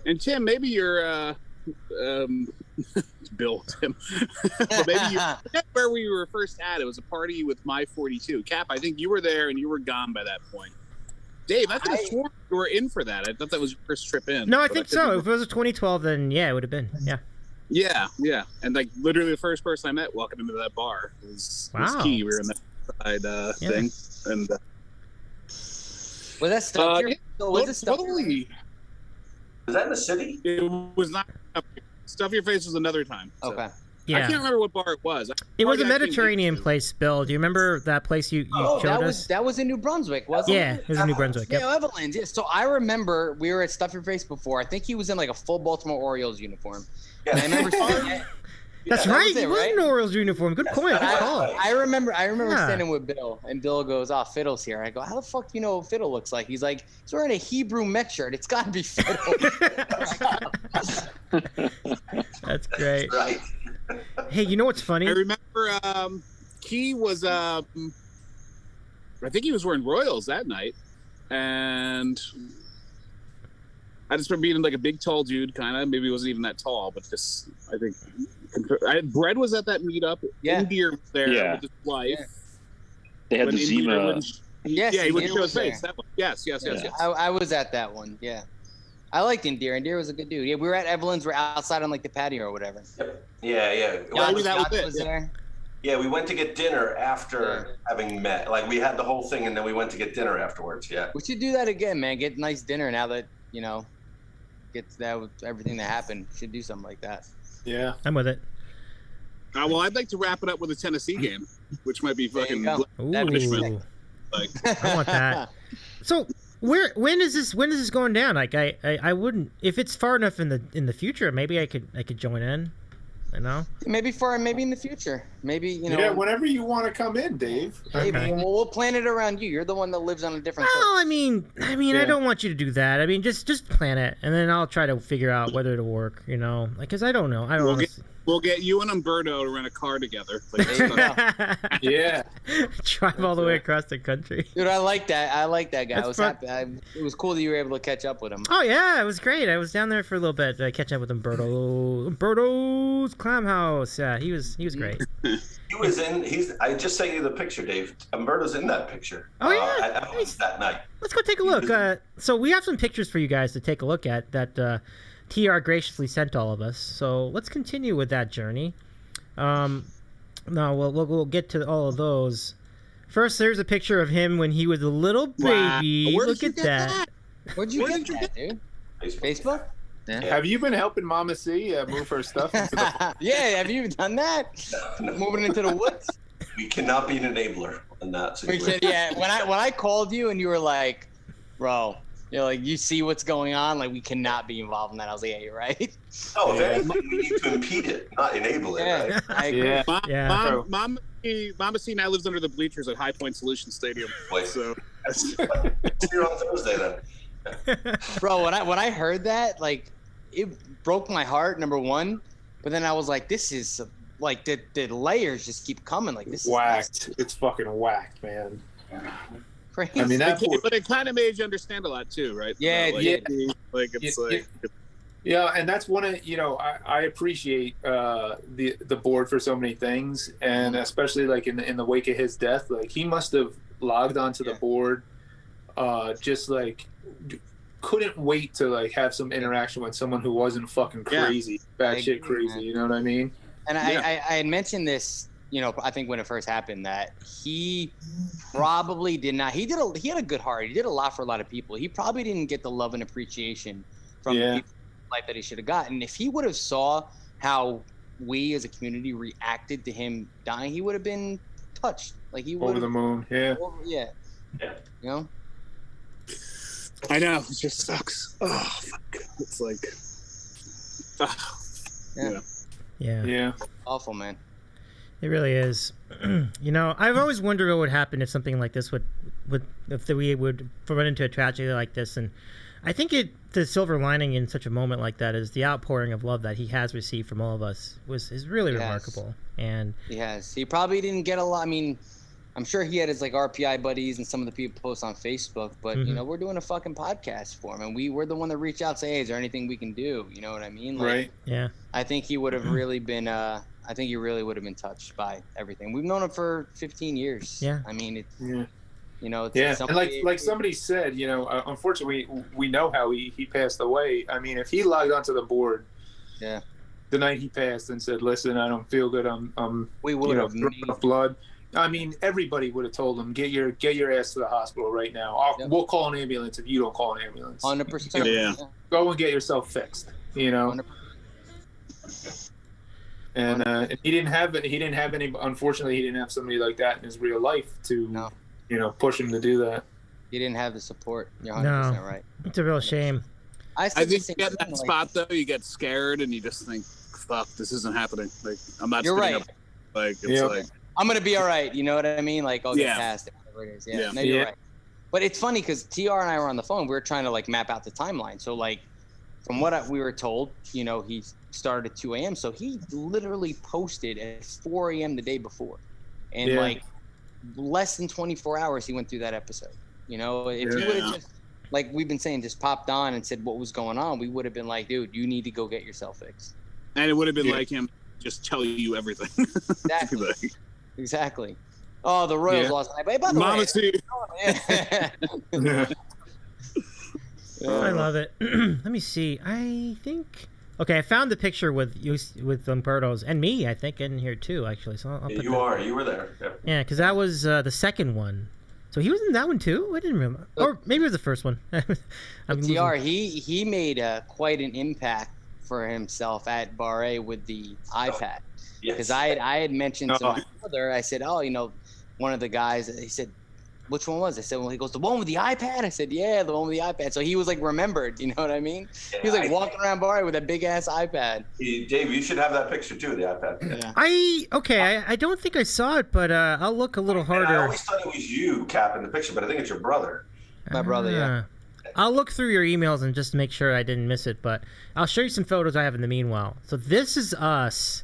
And Tim, maybe you're Bill, Tim. But maybe you forget where we were first at. It was a party with My 42. Cap, I think you were there and you were gone by that point. Dave, I could have sworn you were in for that. I thought that was your first trip in. No, I think so. If it was 2012, then yeah, it would have been. Yeah. Yeah. And like literally the first person I met walking into that bar was Key. We were in that side thing. And was that stuff? Was it stuff? Was that in the city? It was not. Stuff Your Face was another time. So. Okay. Yeah. I can't remember what bar it was. It was a Mediterranean place, Bill. Do you remember that place you showed us? That was in New Brunswick, wasn't it? Yeah, it was in New Brunswick. Yep. Yeah, Evelyn's. Yeah. So I remember we were at Stuff Your Face before. I think he was in like a full Baltimore Orioles uniform. Yeah. I remember seeing it. That's right. He was in an Orioles uniform. Good point. Good call. I remember standing with Bill, and Bill goes, "Oh, Fiddle's here." I go, "How the fuck do you know what Fiddle looks like?" He's like, "He's wearing a Hebrew mech shirt. It's got to be Fiddle." That's great. Right. Hey, you know what's funny? I remember Key was I think he was wearing Royals that night, and I just remember being like a big tall dude, kind of. Maybe he wasn't even that tall, but just I think Brett was at that meetup. Yeah. Indir was there with his wife. Yeah. They had the Zima. Yes, he wouldn't show his there. face. That one. Yes. I was at that one. Yeah. I liked Indir. Indir was a good dude. Yeah, we were at Evelyn's. We're outside on like the patio or whatever. Yeah. Maybe that was it. Was there. Yeah, we went to get dinner after having met. Like we had the whole thing, and then we went to get dinner afterwards. Yeah. We should do that again, man. Get nice dinner now that gets that with everything that happened. Should do something like that. Yeah, I'm with it. Well, I'd like to wrap it up with a Tennessee game, which might be fucking. Ooh, That'd be sick. Like, I want that. So when is this going down? Like I wouldn't, if it's far enough in the future, maybe I could join in. Maybe in the future. Maybe Yeah, whenever you want to come in, Dave. Maybe we'll plan it around you. You're the one that lives on a different. Well, I mean, I don't want you to do that. I mean, just plan it, and then I'll try to figure out whether it'll work. Because I don't know. I don't. We'll get you and Umberto to rent a car together. Like, Yeah. Drive all the way across the country. Dude, I like that. I like that guy. That's I was fun. happy. It was cool that you were able to catch up with him. Oh yeah, it was great. I was down there for a little bit, catching up with Umberto's Clam House. Yeah, he was great. He was in. I just sent you the picture, Dave. Umberto's in that picture. Oh yeah, at Evelyn's that night. Let's go take a look. So we have some pictures for you guys to take a look at that TR graciously sent all of us. So let's continue with that journey. No, we'll get to all of those. First, there's a picture of him when he was a little baby. Wow. Look at that. Where'd you get that, dude? Facebook? Yeah. Have you been helping Mama C move her stuff into the... Yeah, have you done that? No. Moving into the woods? We cannot be an enabler in that situation. Yeah, when I called you and you were like, bro, you see what's going on, like we cannot be involved in that. I was like, yeah, you're right. Oh, if anything, we need to impede it, not enable it, right? I agree. Mama C now lives under the bleachers at High Point Solution Stadium. So you're on Thursday then. Bro, when I heard that, like, it broke my heart, number one. But then I was like, this is like the layers just keep coming. Like this whacked. Is it's fucking whacked, man. Crazy. I mean, but it kind of made you understand a lot too, right? Yeah, yeah, and that's one of I appreciate the board for so many things, and especially like in the wake of his death, like he must have logged onto the board, just like couldn't wait to like have some interaction with someone who wasn't fucking crazy, batshit crazy. You know what I mean? And I had mentioned this, I think when it first happened, that he probably did not. He had a good heart. He did a lot for a lot of people. He probably didn't get the love and appreciation from the people in life that he should have gotten. If he would have saw how we as a community reacted to him dying, he would have been touched. Like he would over the moon. Yeah. Yeah. I know. It just sucks. Oh, fuck. It's like. Yeah. Awful, man. It really is. I've always wondered what would happen if something like this would we would run into a tragedy like this. And I think the silver lining in such a moment like that is the outpouring of love that he has received from all of us is really remarkable. And yes, he probably didn't get a lot. I mean, I'm sure he had his like R.P.I. buddies and some of the people post on Facebook, but you know, we're doing a fucking podcast for him, and we're the one that reached out, say, hey, is there anything we can do? You know what I mean? Like, Right. Yeah. I think he would have really been. I think he really would have been touched by everything. We've known him for 15 years. Yeah. I mean, it's Yeah. you know, it's Yeah, somebody, and like somebody said, you know, unfortunately, we know how he passed away. I mean, if he logged onto the board, the night he passed and said, "Listen, I don't feel good. I'm we would have throwing up blood." I mean, everybody would have told him, "Get your ass to the hospital right now. We'll call an ambulance if you don't call an ambulance. 100%. Yeah. Go and get yourself fixed." You know. 100%. And he didn't have any. Unfortunately, he didn't have somebody like that in his real life to, you know, push him to do that. He didn't have the support. You're 100% right. It's a real shame. I think you get in that spot though, you get scared and you just think, "Fuck, this isn't happening." Like I'm not. You're right. Up. Like it's like I'm gonna be all right. You know what I mean? Like I'll get past it, whatever it is. Yeah. No, you're right. But it's funny because TR and I were on the phone. We were trying to like map out the timeline. So like, from what we were told, you know, he started at 2 a.m. So he literally posted at 4 a.m. the day before, and like less than 24 hours, he went through that episode. You know, if you would have just, like we've been saying, just popped on and said what was going on, we would have been like, dude, you need to go get yourself fixed. And it would have been like him just telling you everything. Exactly. Exactly. Oh, the Royals lost tonight. By the Mama way, I love it. Let me see. I think. Okay, I found the picture with Umberto's and me. I think in here too, actually. So I'll put you were there. Yeah, because that was the second one. So he was in that one too. I didn't remember, or maybe it was the first one. TR, he made quite an impact for himself at Bar A with the iPad. Because I had mentioned to my brother, I said, oh, you know, one of the guys, he said, which one was it? I said, well, he goes, the one with the iPad? I said, yeah, the one with the iPad. So he was like remembered, you know what I mean? Yeah, he was like walking around Bar A with a big ass iPad. Dave, you should have that picture too, the iPad. Yeah. I don't think I saw it, but I'll look a little harder. I always thought it was you, Cap, in the picture, but I think it's your brother. My brother, yeah. I'll look through your emails and just make sure I didn't miss it, but I'll show you some photos I have in the meanwhile. So this is us.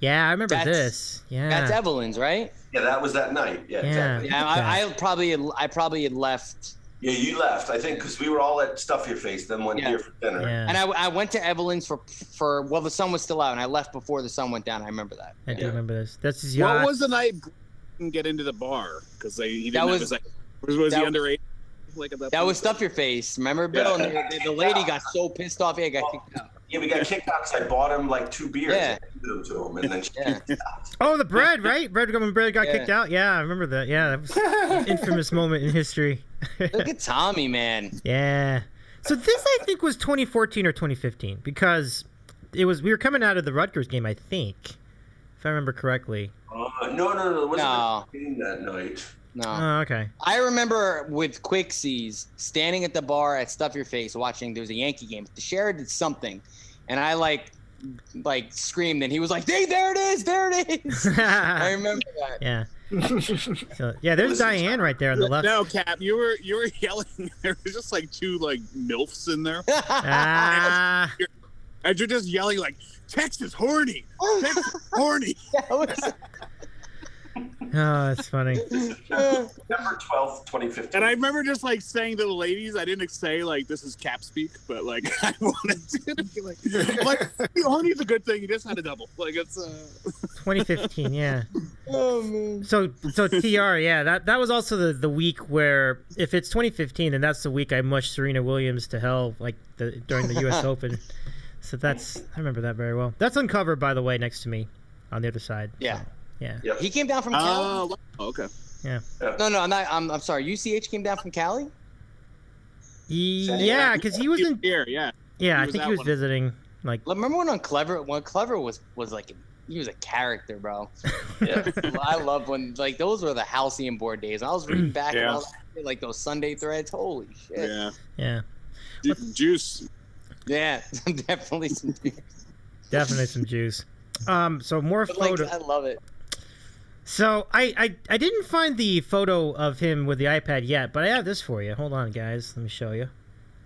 Yeah, I remember this. Yeah. That's Evelyn's, right? Yeah, that was that night. Yeah, exactly. Yeah, I probably had left. Yeah, you left, I think, because we were all at Stuff Your Face, then went here for dinner. Yeah. And I went to Evelyn's for well, the sun was still out, and I left before the sun went down. I remember that. I do remember this. That's his yacht. What was the night didn't get into the bar because he didn't have his, like, was he underage? Like at that was Stuff Your Face. Remember, Bill? And the lady got so pissed off, he got kicked out. Yeah, we got kicked out because I bought him like 2 beers and gave them to him, and then she kicked out. Oh, the bread, right? Bread got kicked out. Yeah, I remember that. Yeah, that was an infamous moment in history. Look at Tommy, man. Yeah. So this, I think, was 2014 or 2015 because we were coming out of the Rutgers game, I think, if I remember correctly. No. It wasn't that night. No. Oh, okay. I remember with Quickies standing at the bar at Stuff Your Face watching. There was a Yankee game. The sheriff did something, and I like screamed, and he was like, "Hey, there it is! There it is!" I remember that. Yeah. So, yeah, there's Diane right there on the left. No, Cap, you were yelling. There was just like 2 like milfs in there. And you're just yelling like, "Texas horny! Texas horny!" Oh, that's funny. November 12th, 2015. And I remember just like saying to the ladies, I didn't say like this is Cap speak, but like I wanted to be like horny's a good thing. You just had a double. Like it's 2015, yeah. Oh man. So TR, yeah, that was also the week where if it's 2015, then that's the week I mushed Serena Williams to hell, like during the U.S. Open. So I remember that very well. That's uncovered, by the way, next to me, on the other side. Yeah. So, yeah. Yep. He came down from Cali. Oh, okay. Yeah. No, I'm sorry. UCH came down from Cali. Yeah, because he was in here. Yeah. Yeah, I think he was visiting. Like, remember when Clever was like he was a character, bro. Yeah. I love when like those were the halcyon board days. I was reading back and all that, like those Sunday threads. Holy shit. Yeah. Yeah. Juice. Yeah, definitely some juice. Definitely some juice. So more photos. I love it. So I didn't find the photo of him with the iPad yet, but I have this for you. Hold on, guys. Let me show you.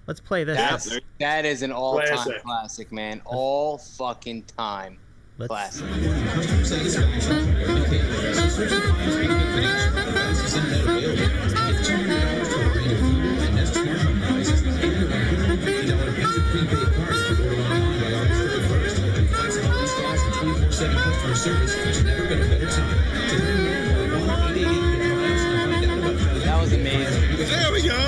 Let's play this. That is an all-time Classic. classic, man. All fucking time classic. That was amazing. There we go.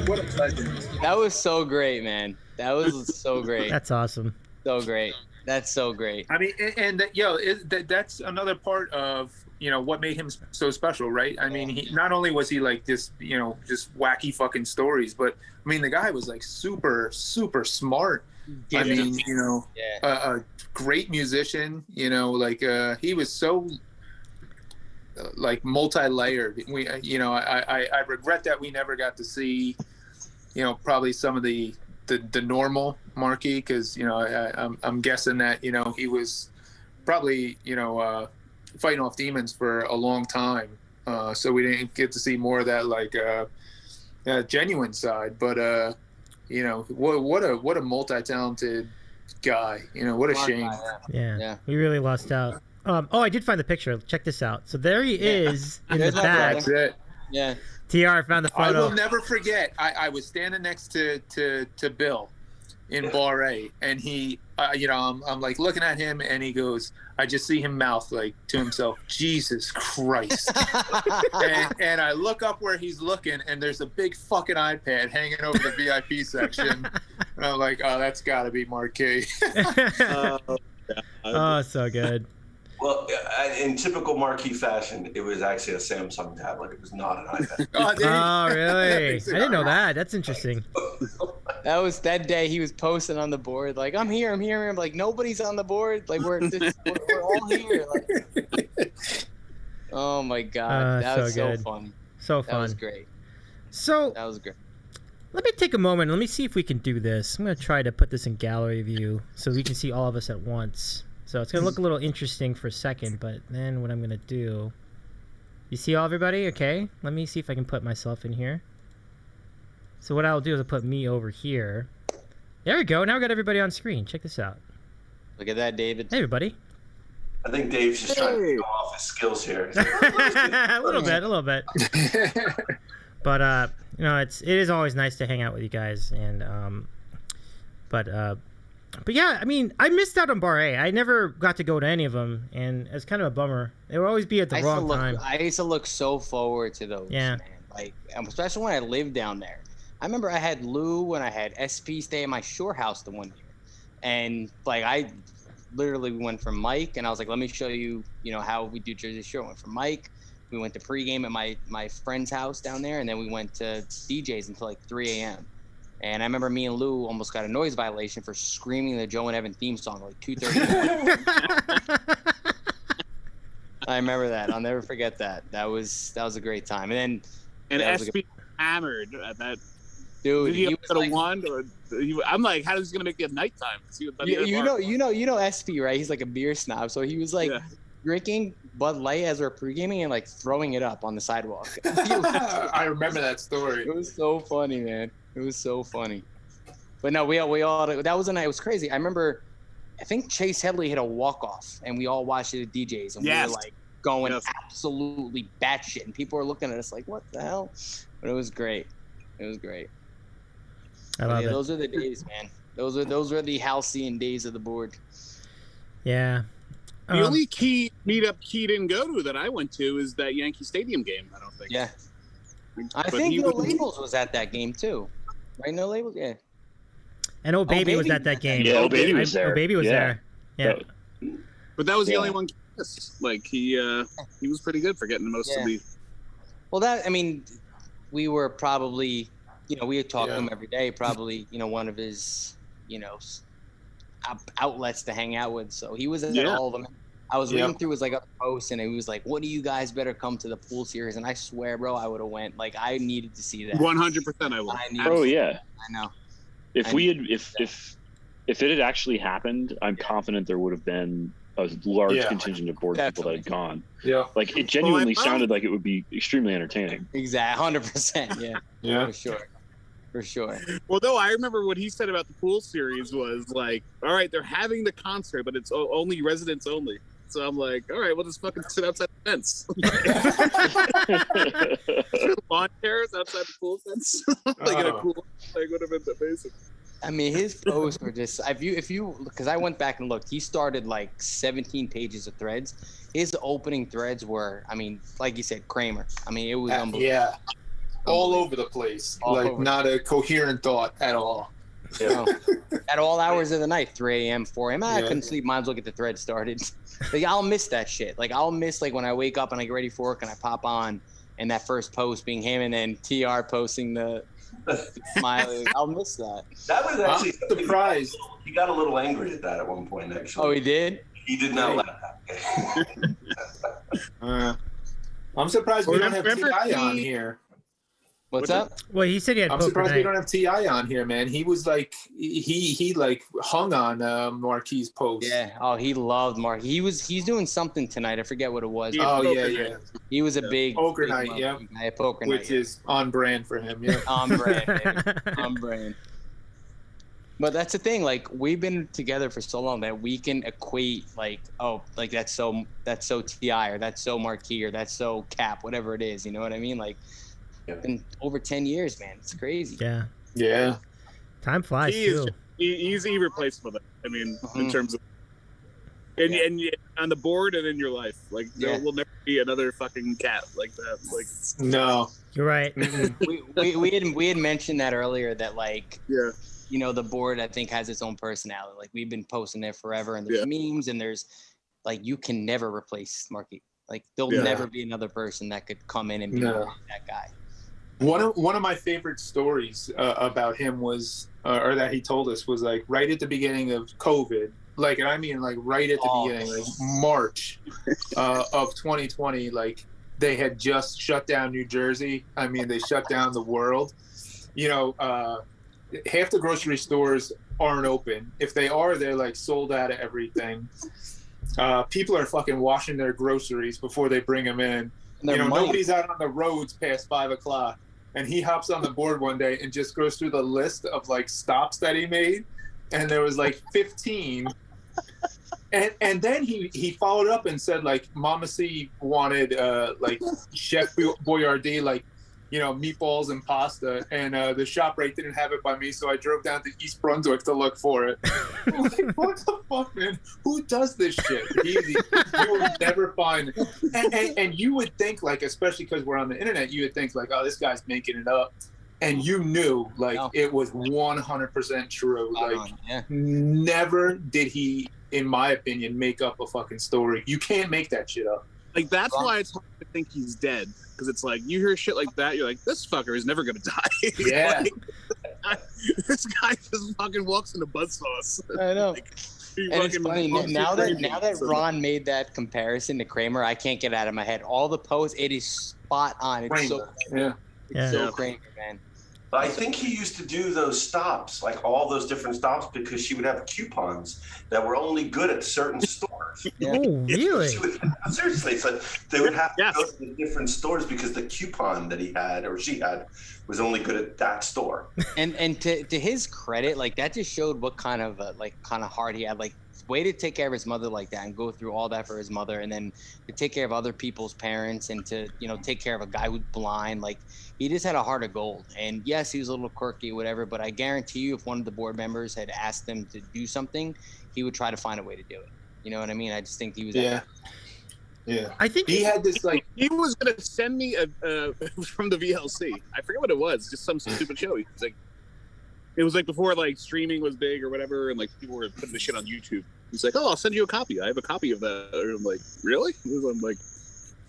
What a pleasure. That was so great, man. That was so great. That's awesome. So great. That's so great. I mean, and that's another part of what made him so special, right? I mean, he not only was he like this, just wacky fucking stories, but I mean, the guy was like super smart. I mean, a great musician. Like he was so like multi-layered. I regret that we never got to see, probably some of the normal Mawquis, because I'm guessing that he was probably fighting off demons for a long time, so we didn't get to see more of that like genuine side. But what a multi-talented guy. What a shame. Yeah, we really lost out. I did find the picture. Check this out. So there he is in the back. That's it. Yeah. TR found the I photo. will never forget. I was standing next to Bill in Bar A, and he, I'm like looking at him, and he goes, I just see him mouth like to himself, Jesus Christ. and I look up where he's looking, and there's a big fucking iPad hanging over the VIP section. And I'm like, oh, that's got to be Mawquis. Oh, so good. Well, in typical Mawquis fashion, it was actually a Samsung tablet. It was not an iPad. Oh, really? I didn't know that. That's interesting. That was that day he was posting on the board like, I'm here. I'm like, nobody's on the board. Like we're all here. Like, oh my God, that was so funny. So fun. That was great. So that was great. Let me take a moment. Let me see if we can do this. I'm gonna try to put this in gallery view so we can see all of us at once. So it's going to look a little interesting for a second, but then what I'm going to do... You see everybody? Okay. Let me see if I can put myself in here. So what I'll do is I'll put me over here. There we go. Now we got everybody on screen. Check this out. Look at that, David. Hey, everybody. I think Dave's just trying to show off his skills here. A little bit. But, it is always nice to hang out with you guys. And, But yeah, I mean, I missed out on Bar A. I never got to go to any of them, and it's kind of a bummer. They would always be at the wrong time. I used to look so forward to those, man. Like, especially when I lived down there. I remember I had Lou and I had SP stay at my shore house the one year. And, like, I literally went from Mike, and I was like, let me show you, how we do Jersey Shore. I went from Mike. We went to pregame at my friend's house down there, and then we went to DJ's until, like, 3 a.m. And I remember me and Lou almost got a noise violation for screaming the Joe and Evan theme song at like 2:30. I remember that. I'll never forget that. That was a great time. And SP hammered at that. Dude, he was could have like, won, I'm like, how is he gonna make it nighttime? You know SP, right? He's like a beer snob, so he was like drinking Bud Light as we're pre-gaming and like throwing it up on the sidewalk. I remember that story. It was so funny, man. It was so funny. But no, we all that was a night. It was crazy. I remember, I think Chase Headley hit a walk-off, and we all watched it at DJ's, and we were like going absolutely batshit, and people were looking at us like, what the hell? But it was great. It was great. I love it. Those are the days, man. Those were the halcyon days of the board. Yeah. The only meetup Key didn't go to that I went to is that Yankee Stadium game, I don't think. Yeah. I think No Labels was at that game too. Right, No Labels? Yeah. And Old Baby was at that game. Yeah, Old Baby was there. Old Baby was there. Yeah. But that was the only one. Like he was pretty good for getting most of the. Well, we were probably, we had talked to him every day. Probably, one of his, outlets to hang out with. So he was at all of them. I was reading through his other posts, and he was like, "What do you guys better come to the pool series?" And I swear, bro, I would have went. Like, I needed to see that. 100%, I would. Oh yeah. I know. If it had actually happened, I'm confident there would have been a large Yeah. contingent of board people that had gone. Yeah. Like it genuinely Well, sounded like it would be extremely entertaining. Exactly, 100%. Yeah, Yeah. for sure, for sure. Well, no, I remember what he said about the pool series was like, all right, they're having the concert, but it's only residents only. So I'm like, all right, we'll just fucking sit outside the fence. Lawn chairs outside the pool fence. Like in a pool. Like would have been amazing. I mean, his posts were just if you because I went back and looked. He started like 17 pages of threads. His opening threads were, I mean, like you said, Kramer. I mean, it was unbelievable. Yeah. All over the place. All like over. not a coherent thought at all. You know, at all hours of the night, 3 a.m., 4 a.m. I Yeah. couldn't sleep. Might as well get the thread started. Like, I'll miss that shit. Like, I'll miss, like, when I wake up and I get ready for work and I pop on and that first post being him and then TR posting the smiley. I'll miss that. That was actually I'm surprised. He got a little angry at that at one point, actually. Oh, he did? He did not like that. I'm surprised we don't have Remember T.I. on he- here. What's What's up? Well, he said he had I'm poker surprised night. we don't have T.I. on here, man. He was like, he like hung on Mawquis' post. Yeah. Oh, he loved Mark. He's doing something tonight. I forget what it was. Yeah. Oh, Poker yeah, night. yeah. He was a big Poker big night, Mark yeah. guy, poker night. Which is on brand for him, yeah. on brand, baby. On brand. But that's the thing. Like, we've been together for so long that we can equate, like, oh, like that's so T.I. or that's so Marquis or that's so Cap, whatever it is. You know what I mean? Like, been over 10 years, man. It's crazy. Yeah. Yeah. Time flies He is too. he's irreplaceable. I mean, in Mhm. terms of and on the board and in your life, like there will never be another fucking cat like that. Like No. You're right. we had mentioned that earlier, that like, yeah, you know, the board I think has its own personality. Like, we've been posting there forever, and there's memes, and there's like, you can never replace Marquis. Like, there'll never be another person that could come in and be that guy. One of my favorite stories about him was, or that he told us, was like right at the beginning of COVID. Like, and I mean, like right at the beginning, like March of 2020. Like, they had just shut down New Jersey. I mean, they shut down the world. You know, half the grocery stores aren't open. If they are, they're like sold out of everything. People are fucking washing their groceries before they bring them in. You know, nobody's out on the roads past 5 o'clock. And he hops on the board one day and just goes through the list of like stops that he made. And there was like 15. And then he followed up and said like Mama C wanted like Chef Boyardee, like, you know, meatballs and pasta, and the ShopRite didn't have it by me, so I drove down to East Brunswick to look for it. I'm like, what the fuck, man? Who does this shit? You will never find it. And you would think, like, especially because we're on the internet, you would think like, oh, this guy's making it up. And you knew, like, it was 100% true. Like, never did he, in my opinion, make up a fucking story. You can't make that shit up. like that's why it's hard to think he's dead, because it's like you hear shit like that, you're like, this fucker is never gonna die. Yeah. Like, this guy just fucking walks into buzzsaws. I know. Like, and it's funny now that Ron made that comparison to Kramer, I can't get it out of my head. All the posts, it is spot on. It's so Kramer, man. I think he used to do those stops, like all those different stops, because she would have coupons that were only good at certain stores. Oh, really? Seriously, so they would have to go to the different stores because the coupon that he had or she had was only good at that store. And to his credit, like, that just showed what kind of heart he had. Like, way to take care of his mother like that and go through all that for his mother, and then to take care of other people's parents, and to, you know, take care of a guy who's blind. Like, he just had a heart of gold. And yes, he was a little quirky, whatever, but I guarantee you, if one of the board members had asked him to do something, he would try to find a way to do it. You know what I mean? I just think he was. Yeah. I think he had this, like, he was gonna send me it was from the VLC. I forget what it was, just some stupid show. He was like, it was like before like streaming was big or whatever, and like people were putting the shit on YouTube. He's like, oh, I'll send you a copy. I have a copy of that. And I'm like, really? I'm like,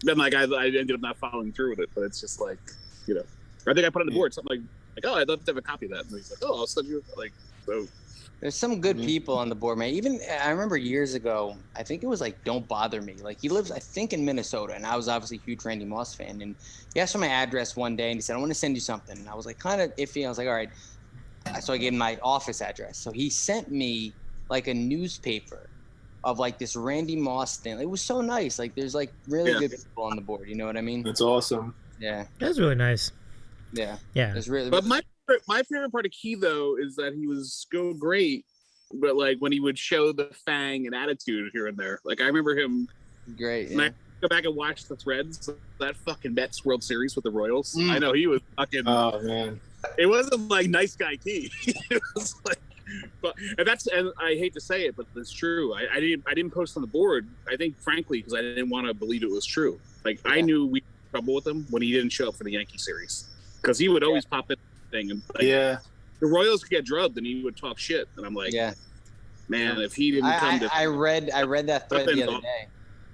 then like I ended up not following through with it, but it's just like, you know, I think I put on the board something like, oh, I'd love to have a copy of that. And he's like, oh, I'll send you, like, so. There's some good people on the board, man. Even I remember years ago, I think it was like Don't Bother Me. Like, he lives, I think, in Minnesota, and I was obviously a huge Randy Moss fan. And he asked for my address one day, and he said, I want to send you something. And I was like, kind of iffy. I was like, all right. So I gave him my office address. So he sent me like a newspaper of like this Randy Moss thing. It was so nice. Like there's like really good people on the board. You know what I mean? That's awesome. Yeah. That was really nice. Yeah. Yeah. It's really. But my favorite part of Key though is that he was so great, but like when he would show the fang and attitude here and there. Like I remember him. Great. When Yeah. I go back and watch the threads, that fucking Mets World Series with the Royals. I know he was fucking. Oh man. It wasn't like nice guy Key. It was like, and I hate to say it, but it's true. I didn't post on the board. I think frankly because I didn't want to believe it was true. Like I knew we had trouble with him when he didn't show up for the Yankee series because he would always pop in thing and like, the Royals could get drubbed and he would talk shit and I'm like, man, if he didn't come to I read that thread the other day.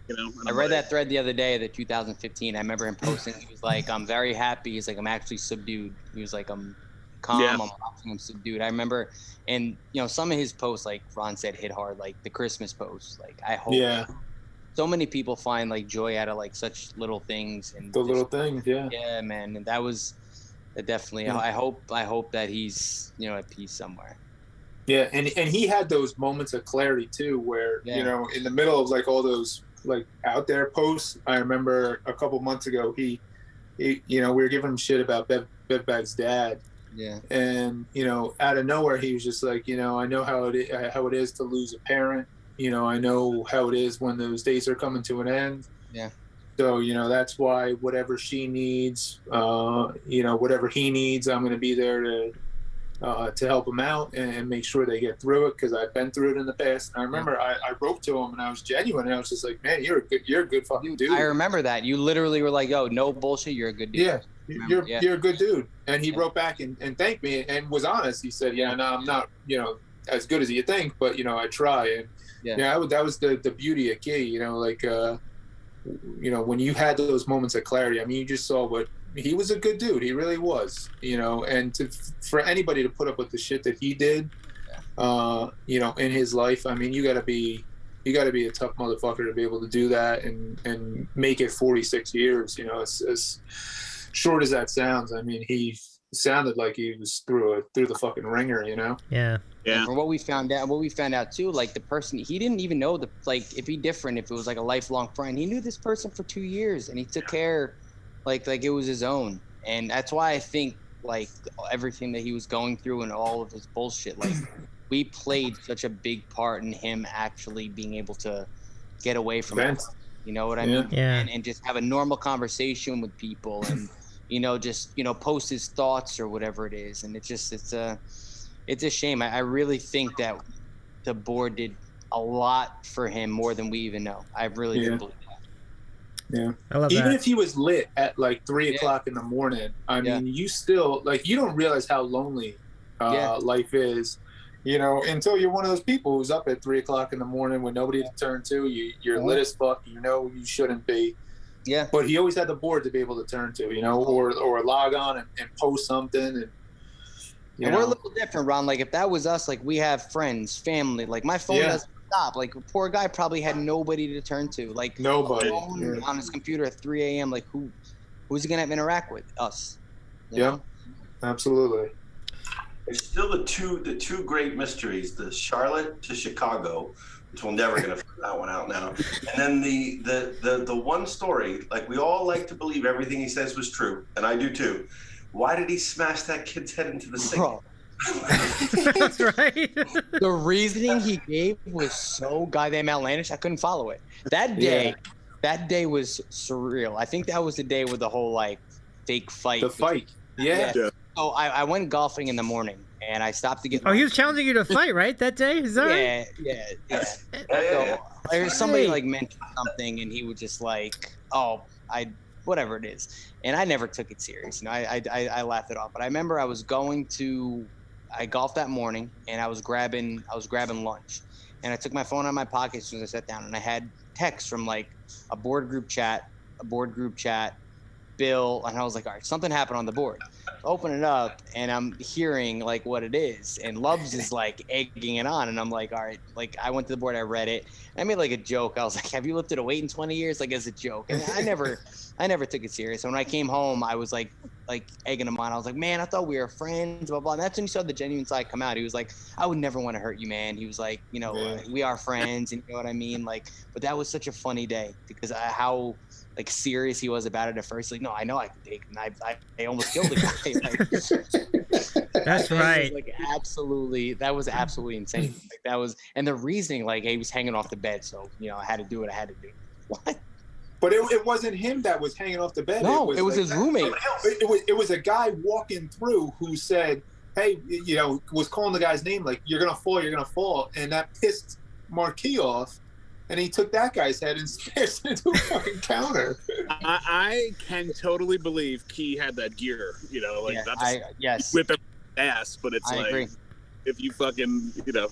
You know, I read that thread the other day, the 2015. I remember him posting. He was like, "I'm very happy." He's like, "I'm actually subdued." He was like, "I'm calm. I'm watching. I'm subdued." I remember, and you know, some of his posts, like Ron said, hit hard. Like the Christmas posts. Like I hope. Yeah. So many people find like joy out of like such little things and the little things. Yeah. Yeah, man, and that was definitely. Yeah. I hope that he's at peace somewhere. Yeah, and he had those moments of clarity too, where you know, in the middle of like all those like out there posts. I remember a couple months ago, he we were giving him shit about Bevbag's dad. Yeah. And out of nowhere, he was just like, I know how it is to lose a parent. I know how it is when those days are coming to an end. Yeah. So that's why whatever she needs, whatever he needs, I'm going to be there to help him out and make sure they get through it, because I've been through it in the past. And I remember I wrote to him and I was genuine, and I was just like, man, you're a good fucking dude. I remember that. You literally were like, yo, no bullshit, you're a good dude. Yeah, you're a good dude. And he wrote back and thanked me and was honest. He said, no, I'm not as good as you think, but I try. And that was the beauty of Key, when you had those moments of clarity. I mean, you just saw what he was, a good dude. He really was, and for anybody to put up with the shit that he did, in his life, I mean, you gotta be a tough motherfucker to be able to do that and make it 46 years, as short as that sounds. I mean, he sounded like he was through the fucking ringer, Yeah. Yeah. From what we found out too, like the person, he didn't even know if it was like a lifelong friend. He knew this person for 2 years and he took care like it was his own. And that's why I think like everything that he was going through and all of his bullshit, like we played such a big part in him actually being able to get away from it. You know what I mean? Yeah. And just have a normal conversation with people and, just, post his thoughts or whatever it is. And it's a shame. I really think that the board did a lot for him, more than we even know. I really do believe that. Yeah. I love Even that. if he was lit at like 3 o'clock in the morning, I mean, you still you don't realize how lonely life is, until you're one of those people who's up at 3 o'clock in the morning with nobody to turn to. You're lit as fuck. You shouldn't be. Yeah. But he always had the board to be able to turn to, or log on and post something. And we're a little different, Ron. Like if that was us, like we have friends, family. Like my phone doesn't stop. Like a poor guy probably had nobody to turn to. Like nobody on his computer at 3 a.m. Like who's he gonna interact with? Us. You know? Absolutely. It's still the two great mysteries: the Charlotte to Chicago, which we're never gonna figure that one out now, and then the one story. Like we all like to believe everything he says was true, and I do too. Why did he smash that kid's head into the sink? That's right. The reasoning he gave was so goddamn outlandish. I couldn't follow it. That day was surreal. I think that was the day with the whole like fake fight. The fight. Yeah. So I went golfing in the morning and I stopped to get. Oh, he was challenging you to fight, right? That day? Is that right? Yeah. So there's somebody like mentioned something and he would just like, whatever it is. And I never took it serious. I laughed it off. But I remember I golfed that morning and I was grabbing lunch. And I took my phone out of my pocket as soon as I sat down and I had texts from like a board group chat, Bill, and I was like, all right, something happened on the board. open it up, and I'm hearing like what it is, and Lubs is like egging it on, and I'm like, all right, like I went to the board, I read it, I made like a joke. I was like, have you lifted a weight in 20 years? Like as a joke, and I never took it serious. And when I came home, I was like egging him on. I was like, man, I thought we were friends, blah blah. And that's when you saw the genuine side come out. He was like, I would never want to hurt you, man. He was like, you know, we are friends, and you know what I mean. Like, but that was such a funny day because how like serious he was about it at first. Like, no, I know I can take him. I almost killed the guy. That's right. Like that was absolutely insane. Like that was, and the reasoning, like he was hanging off the bed, so you know I had to do what I had to do. What? But it wasn't him that was hanging off the bed. No, it was his roommate. It was a guy walking through who said, hey, you know, was calling the guy's name like, you're gonna fall, and that pissed Mawquis off. And he took that guy's head and smashed it into a fucking counter. I can totally believe Key had that gear, you know, like yes, whip him ass, but it's like agree. If you fucking, you know.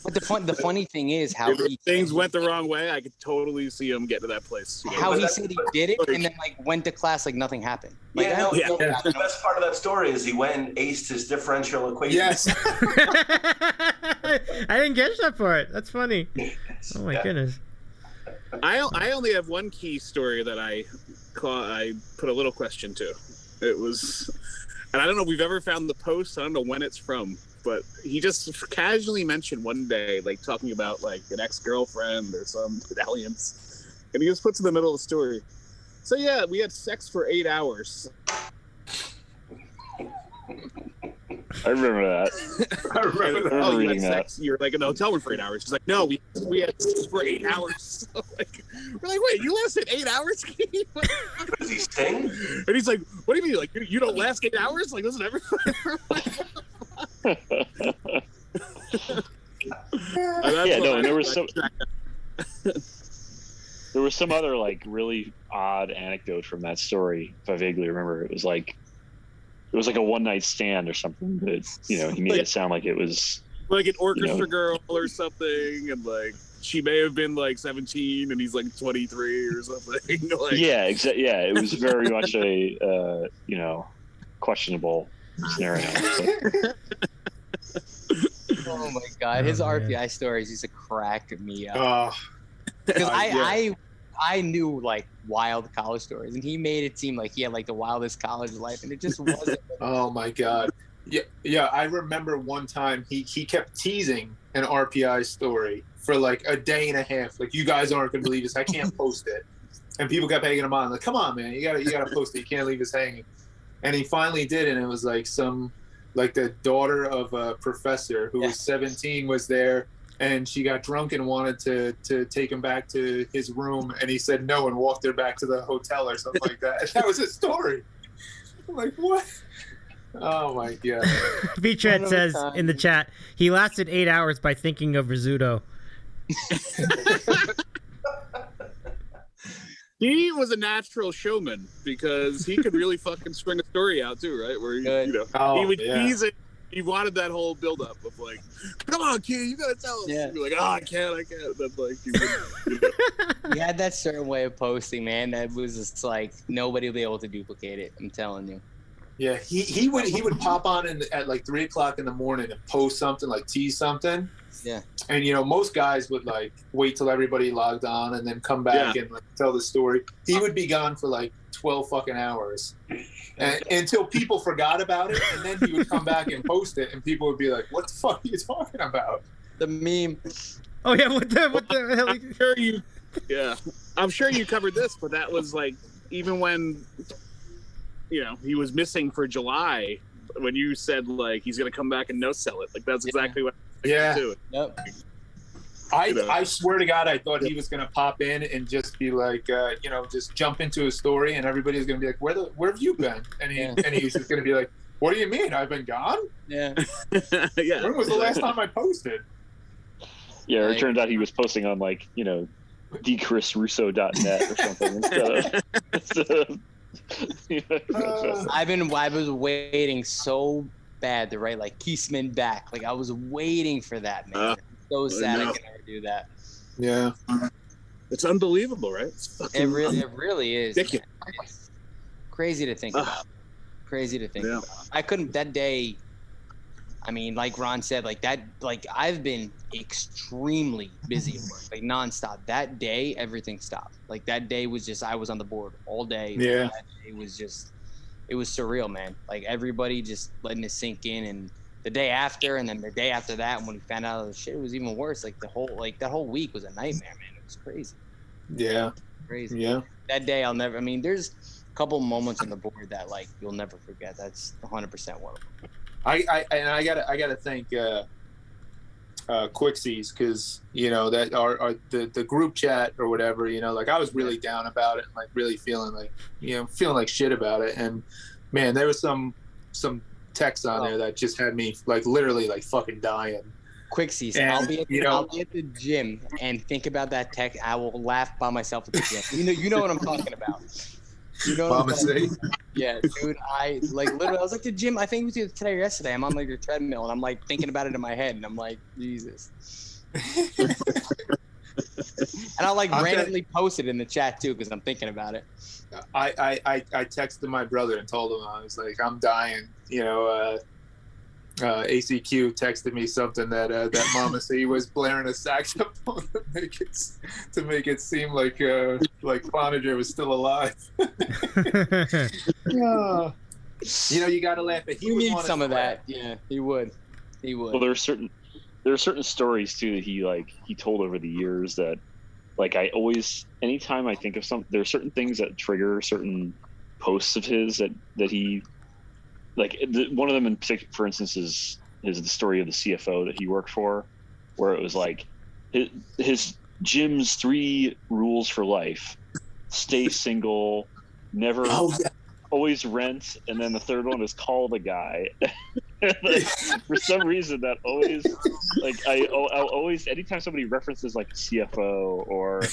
But the funny thing is how things went the wrong way. I could totally see him get to that place. You know? How he said he did it and then like went to class like nothing happened. Like, The best part of that story is he went and aced his differential equation. Yes. I didn't get that part. That's funny. Oh my goodness. I only have one Key story that I put a little question to. It was, and I don't know if we've ever found the post. I don't know when it's from, but he just casually mentioned one day, like talking about like an ex-girlfriend or some dalliance, and he just puts in the middle of the story. So yeah, we had sex for 8 hours. I remember that. I remember reading that. You're like in the hotel room for 8 hours. He's like, no, we had sex for 8 hours. So like, we're like, wait, you lasted 8 hours? Does he sing? And he's like, what do you mean? Like, you don't last 8 hours? Like, doesn't everyone? Yeah, no, and there was some other like really odd anecdote from that story, if I vaguely remember. It was like a one night stand or something, but you know, he made it sound like it was like an orchestra girl or something, and like she may have been like 17 and he's like 23 or something. Like, yeah, exactly. Yeah, it was very much a you know, questionable scenario. Oh my god, his R.P.I. stories used to crack me up. Because I knew like wild college stories, and he made it seem like he had like the wildest college life, and it just wasn't. Oh my god. Yeah. I remember one time he kept teasing an R.P.I. story for like a day and a half. Like, you guys aren't gonna believe this. I can't post it. And people kept egging him on. Like, come on, man, you gotta post it. You can't leave us hanging. And he finally did, and it was like the daughter of a professor who was 17 was there, and she got drunk and wanted to take him back to his room, and he said no and walked her back to the hotel or something like that. And that was his story. I'm like, what? Oh my god. Beachhead says in the chat, he lasted 8 hours by thinking of risotto. He was a natural showman because he could really fucking string a story out too, right? Where he would tease it. He wanted that whole build-up of like, "Come on, kid, you gotta tell us." Yeah. You're like, "Oh, I can't." Then like, he had that certain way of posting, man. That was just like nobody will be able to duplicate it. I'm telling you. Yeah, he would pop on at like 3 o'clock in the morning and post something, like tease something. Yeah. And you know, most guys would like wait till everybody logged on and then come back and like tell the story. He would be gone for like 12 fucking hours until people forgot about it, and then he would come back and post it, and people would be like, "What the fuck are you talking about?" The meme. Oh yeah, what the hell? I'm sure you covered this, but that was like even when he was missing for July, when you said like he's gonna come back and no sell it, like that's exactly what. Yep. I swear to God, I thought he was gonna pop in and just be like, just jump into a story, and everybody's gonna be like, "Where have you been?" And he's just gonna be like, "What do you mean? I've been gone? Yeah. Yeah. When was the last time I posted?" Yeah, it turned out he was posting on like dchrisrusso.net or something instead of I was waiting so bad to write like Keesman back. Like I was waiting for that, man. So sad I can never do that. Yeah. It's unbelievable, right? It really is. Ridiculous. It's crazy to think about. Crazy to think Yeah. about. I couldn't that day. I mean, like Ron said, like that, like I've been extremely busy at work, like nonstop. That day, everything stopped. Like that day was just, I was on the board all day. Yeah. That day was just, it was surreal, man. Like everybody just letting it sink in. And the day after, and then the day after that, and when we found out the shit, it was even worse. Like that whole week was a nightmare, man. It was crazy. Yeah. Crazy. Yeah. That day, I'll never, I mean, there's a couple moments on the board that like you'll never forget. That's 100% one of them. I gotta thank Quickies, because that our the group chat or whatever, like I was really down about it and like really feeling like feeling like shit about it, and man, there was some text on there that just had me like literally like fucking dying. Quickies. And, I'll be at the gym and think about that text. I will laugh by myself at the gym. You know what I'm talking about. You know what I'm talking about? Yeah, dude. I like literally. I was like the gym. I think it was either today or yesterday. I'm on like your treadmill and I'm like thinking about it in my head and I'm like, Jesus. And I'll like randomly post it in the chat too because I'm thinking about it. I texted my brother and told him, I was like, I'm dying. ACQ texted me something that Mama C was blaring a saxophone to make it seem like Cloninger was still alive. You gotta laugh at. He needs some of that. Yeah, he would. Well, there are certain stories too that he told over the years that like I always, anytime I think of there are certain things that trigger certain posts of his that he. Like one of them in particular, for instance, is the story of the CFO that he worked for, where it was like his gym's 3 rules for life: stay single, never, always rent, and then the third one is call the guy. Like, for some reason, that always I'll always, anytime somebody references like a CFO or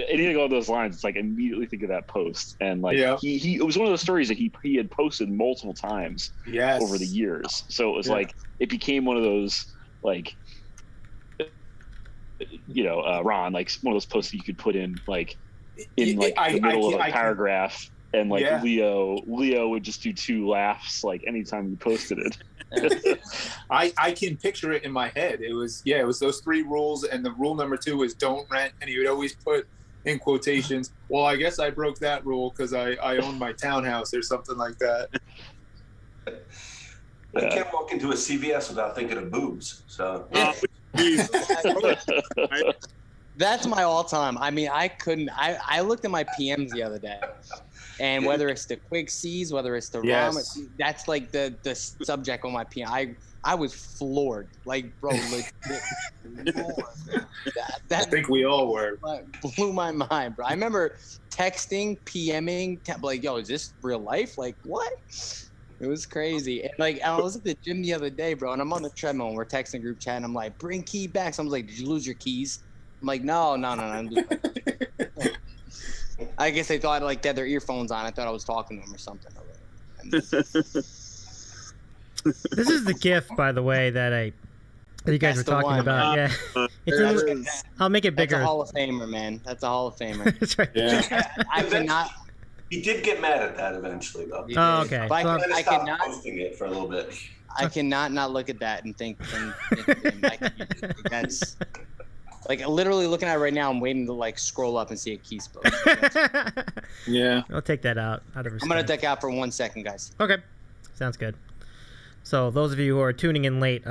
anything along those lines, it's like immediately think of that post. And like he it was one of those stories that he had posted multiple times over the years. So it was like it became one of those like Ron, like one of those posts that you could put in like in like the middle of a paragraph. And like Leo would just do 2 laughs like anytime you posted it. I can picture it in my head. It was those 3 rules, and the rule number 2 is don't rent, and he would always put in quotations, well, I guess I broke that rule because I own my townhouse or something like that. I can't walk into a CVS without thinking of boobs. So that's my all-time. I mean, I couldn't. I looked at my PMs the other day. And whether it's the Quickies, whether it's the ROM, that's like the subject on my PM. I was floored. Like, bro, legit floored. That I think we all were. Blew my mind, bro. I remember texting, PMing, like, yo, is this real life? Like, what? It was crazy. And like, I was at the gym the other day, bro, and I'm on the treadmill and we're texting group chat, and I'm like, bring key back. So I was like, did you lose your keys? I'm like, no. I guess they thought like they had their earphones on. I thought I was talking to them or something. This is the GIF, by the way, that you guys were talking about. Yeah, I'll make it bigger. That's a Hall of Famer, man. That's a Hall of Famer. That's right. Yeah. I cannot. He did get mad at that eventually, though. Oh, okay. But I cannot posting it for a little bit. I cannot not look at that and think that's. Like literally looking at it right now, I'm waiting to like scroll up and see a keys post. Yeah, I'll take that out of respect. I'm gonna duck out for 1 second, guys. Okay, sounds good. So those of you who are tuning in late,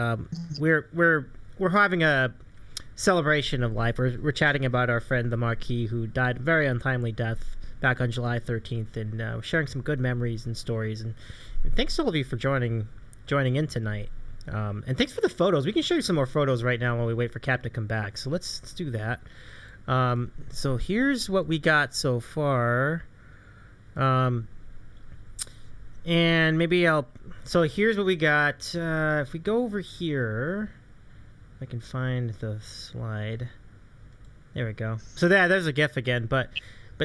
we're having a celebration of life. We're chatting about our friend the Mawquis, who died a very untimely death back on July 13th, and we're sharing some good memories and stories. And thanks to all of you for joining in tonight. And thanks for the photos. We can show you some more photos right now while we wait for Cap to come back. So let's do that. So here's what we got so far. And maybe so here's what we got. If we go over here, I can find the slide. There we go. So there's a GIF again, but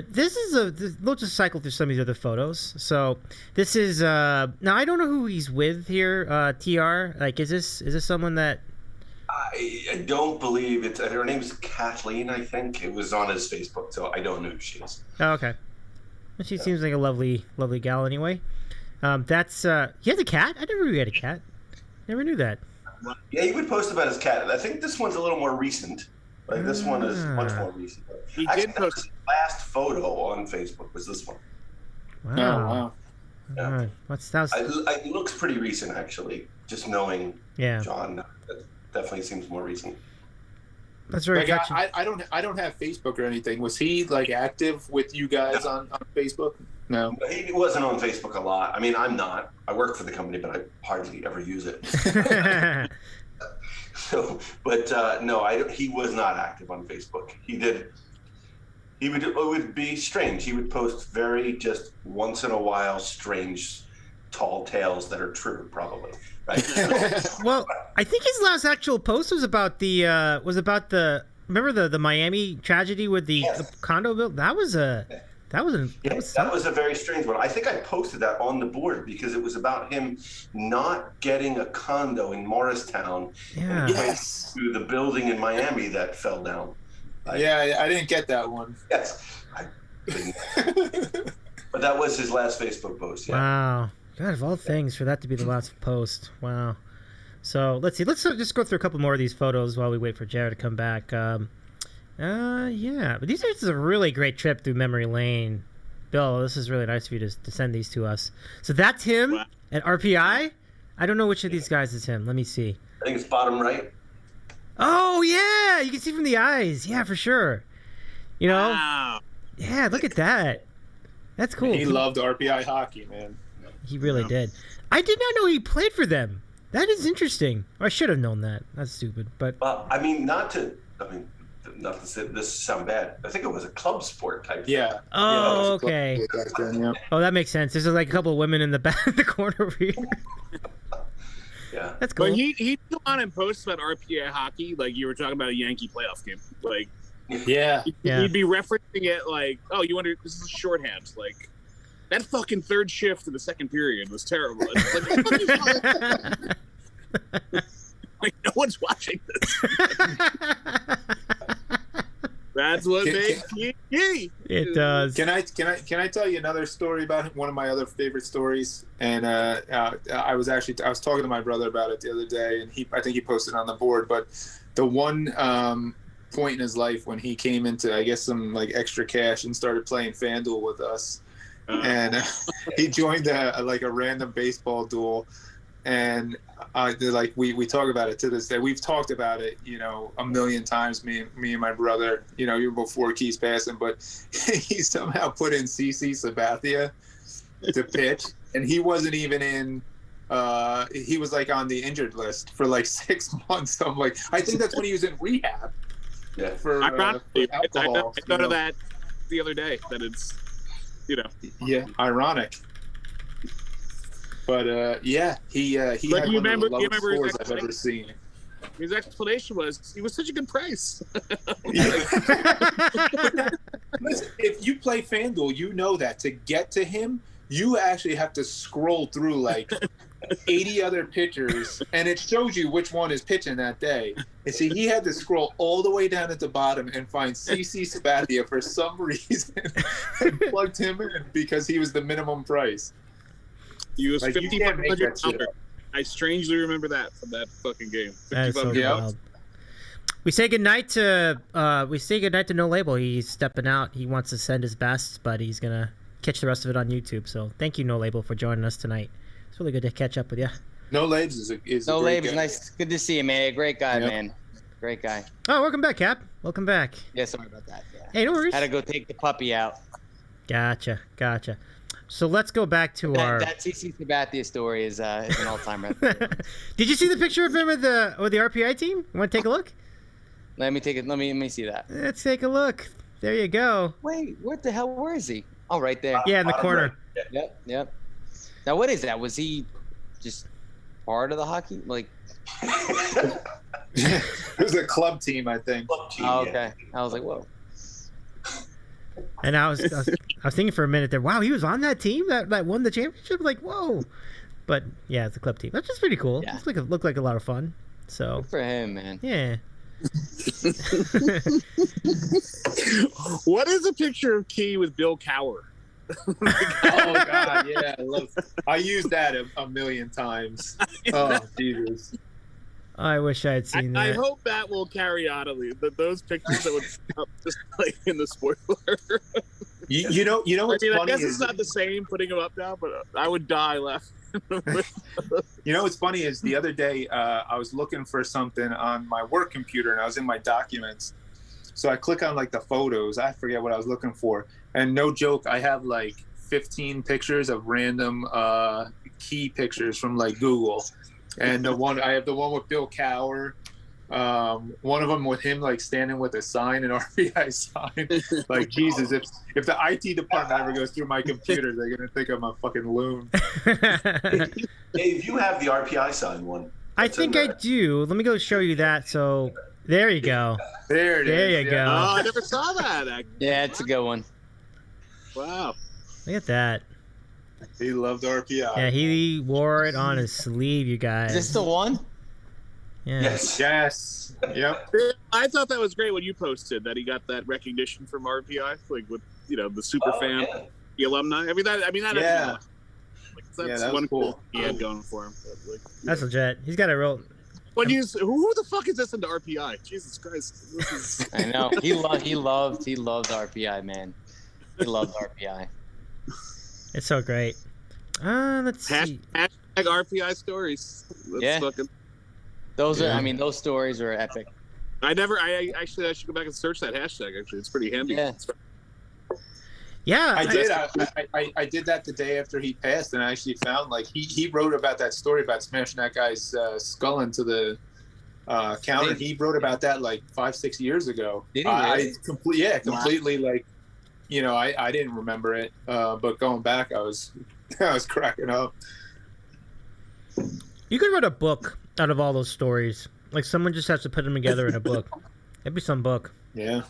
this is we'll just cycle through some of these other photos. So this is now I don't know who he's with here. TR, like is this someone that? I don't believe it's. Her name's Kathleen, I think. It was on his Facebook, so I don't know who she is. Oh, okay. She seems like a lovely gal anyway. That's he has a cat. I never knew he had a cat. Never knew that. Yeah, he would post about his cat. I think this one's a little more recent. Like this one is much more recent. He Actually, did post his last photo on Facebook was this one. Wow. Oh, wow. Yeah. What's that? It looks pretty recent, actually. Just knowing John, that definitely seems more recent. That's very Like, touching. I don't have Facebook or anything. Was he like active with you guys on Facebook? No. He wasn't on Facebook a lot. I mean, I'm not. I work for the company, but I hardly ever use it. So, but no, he was not active on Facebook. It would be strange. He would post very just once in a while strange tall tales that are true, probably. Right? Well, I think his last actual post was about the remember the Miami tragedy with the condo build? That was a very strange one. I think I posted that on the board because it was about him not getting a condo in Morristown and to the building in Miami that fell down. I didn't get that one. Yes. I didn't. But that was his last Facebook post. Yeah. Wow. God, of all things, for that to be the last post. Wow. So let's see. Let's just go through a couple more of these photos while we wait for Jared to come back. But this is a really great trip through memory lane. Bill, this is really nice of you to send these to us. So that's him at R.P.I. I don't know which of these guys is him. Let me see. I think it's bottom right. Oh, yeah. You can see from the eyes. Yeah, for sure. You know? Wow. Yeah, look at that. That's cool. He loved R.P.I. hockey, man. He really did. I did not know he played for them. That is interesting. I should have known that. That's stupid. But I mean, not to say this sound bad. I think it was a club sport type thing. Yeah. Oh, okay. Then, Oh, that makes sense. There's like a couple of women in the back, the corner over here. Yeah. That's cool. But he'd come on and post about RPA hockey, like you were talking about a Yankee playoff game. Like, yeah. He'd be referencing it like, oh, you wonder, this is shorthand. Like, that fucking third shift in the second period was terrible. Like, no one's watching this. That's what makes it key. It does. Can I tell you another story about one of my other favorite stories? And I was talking to my brother about it the other day, and I think he posted on the board. But the one point in his life when he came into, I guess, some like extra cash and started playing FanDuel with us, and he joined a random baseball duel. And we talk about it to this day. We've talked about it, a million times. Me and my brother, even before Keys passing. But he somehow put in CC Sabathia to pitch, and he wasn't even in. He was like on the injured list for like 6 months. So I'm like, I think that's when he was in rehab. Yeah. For alcohol. I thought of that the other day. That it's, Yeah, ironic. But he had but one of the lowest his scores I've ever seen. His explanation was he was such a good price. Listen, if you play FanDuel, you know that to get to him, you actually have to scroll through like 80 other pitchers, and it shows you which one is pitching that day. And see, he had to scroll all the way down at the bottom and find CC Sabathia for some reason and plugged him in because he was the minimum price. He was Like, you can't make that shit $5,500. up. I strangely remember that from that fucking game. That is so $5,500. wild. We say goodnight to No Label. He's stepping out. He wants to send his best, but he's gonna catch the rest of it on YouTube. So thank you, No Label, for joining us tonight. It's really good to catch up with you. No Labs is No a great Labes, guy. nice, good to see you, man. Great guy, Yep. man. Great guy. Oh, welcome back, Cap. Welcome back. Yeah, sorry about that. Yeah. Hey, no worries. Had to go take the puppy out. Gotcha. So let's go back to our. That CC Sabathia story is an all-time record. Did you see the picture of him with the R.P.I. team? You want to take a look? Let me see that. Let's take a look. There you go. Wait, what the hell? Where is he? Oh, right there. Yeah, in the corner. Yep. Now, what is that? Was he just part of the hockey? Like, It was a club team, I think. oh, okay. I was like, whoa. And I was thinking for a minute there, wow, he was on that team that won the championship? Like, whoa. But yeah, it's a club team. That's just pretty cool. Yeah. It looked like a lot of fun. So Good for him, man. yeah. What is a picture of Key with Bill Cower? Oh God, yeah, I used that a million times. Oh Jesus. I wish I had seen that. I hope that will carry on at least. Those pictures that would up just like in the spoiler. You know what's funny I guess is, it's not the same putting them up now, but I would die laughing. you know what's funny is the other day I was looking for something on my work computer and I was in my documents. So I click on like the photos. I forget what I was looking for. And no joke, I have like 15 pictures of random key pictures from like Google. And I have the one with Bill Cower. One of them with him like standing with a sign, an R.P.I. sign. Like Jesus, if the IT department ever goes through my computer, they're gonna think I'm a fucking loon. Dave, you have the R.P.I. sign one. I think I do. Let me go show you that. So there you go. There you go. Oh, I never saw that. Actually. Yeah, it's a good one. Wow. Look at that. He loved R.P.I. Yeah, he wore it on his sleeve, you guys. Is this the one? Yeah. Yes. Yep. I thought that was great when you posted that he got that recognition from R.P.I. Like with the super fan, the alumni. I mean that. Yeah. That's that was one cool. He had going for him. That's legit. He's got a real. When who the fuck is this into R.P.I.? Jesus Christ. This is... I know. He loved R.P.I. man. He loved R.P.I. It's so great. Let's see. Hashtag R.P.I. stories. Yeah. Those are. Yeah. I mean, those stories are epic. I should go back and search that hashtag. Actually, it's pretty handy. Yeah. Yeah, I did. I did that the day after he passed, and I actually found like he wrote about that story about smashing that guy's skull into the counter. He wrote about that like 5-6 years ago. Did he really? Completely like, I didn't remember it, but going back, I was cracking up. You could write a book out of all those stories. Like someone just has to put them together in a book. It'd be some book. Yeah.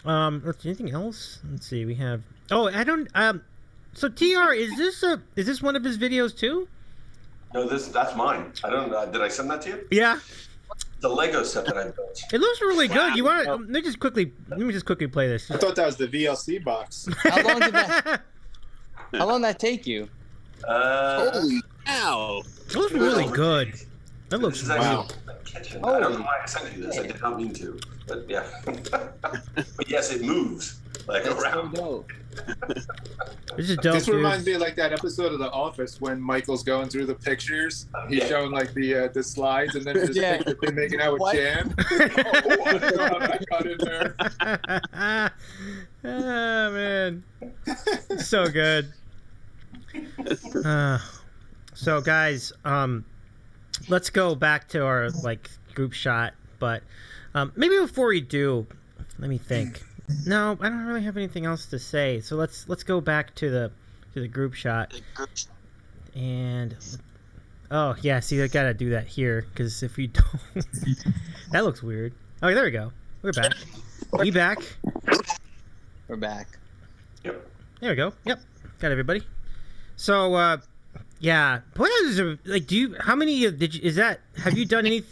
Let's see, anything else? Let's see. We have. Oh, I don't. So TR, is this one of his videos too? No, that's mine. I don't know. Did I send that to you? Yeah. The Lego set that I built. It looks really good. You want? Let me just quickly play this. I thought that was the VLC box. How long did that? How long did that take you? Holy cow! It looks really good. That looks wow. Kitchen. I don't know why I sent you this. I did not mean to, but yeah. But yes, it moves like around. So dope. This is dope. This reminds me of like that episode of The Office when Michael's going through the pictures. He's showing like the slides, and then just picture him making out with Jan. I don't know how that got in there. Oh man, so good. So guys, let's go back to our like group shot, but maybe before we do, let me think. No, I don't really have anything else to say. So let's go back to the group shot. And oh yeah, see, I gotta do that here because if we don't, that looks weird. Oh, there we go. We're back. We back. We're back. Yep. There we go. Yep, got everybody. So yeah, what is like? How many have you done any?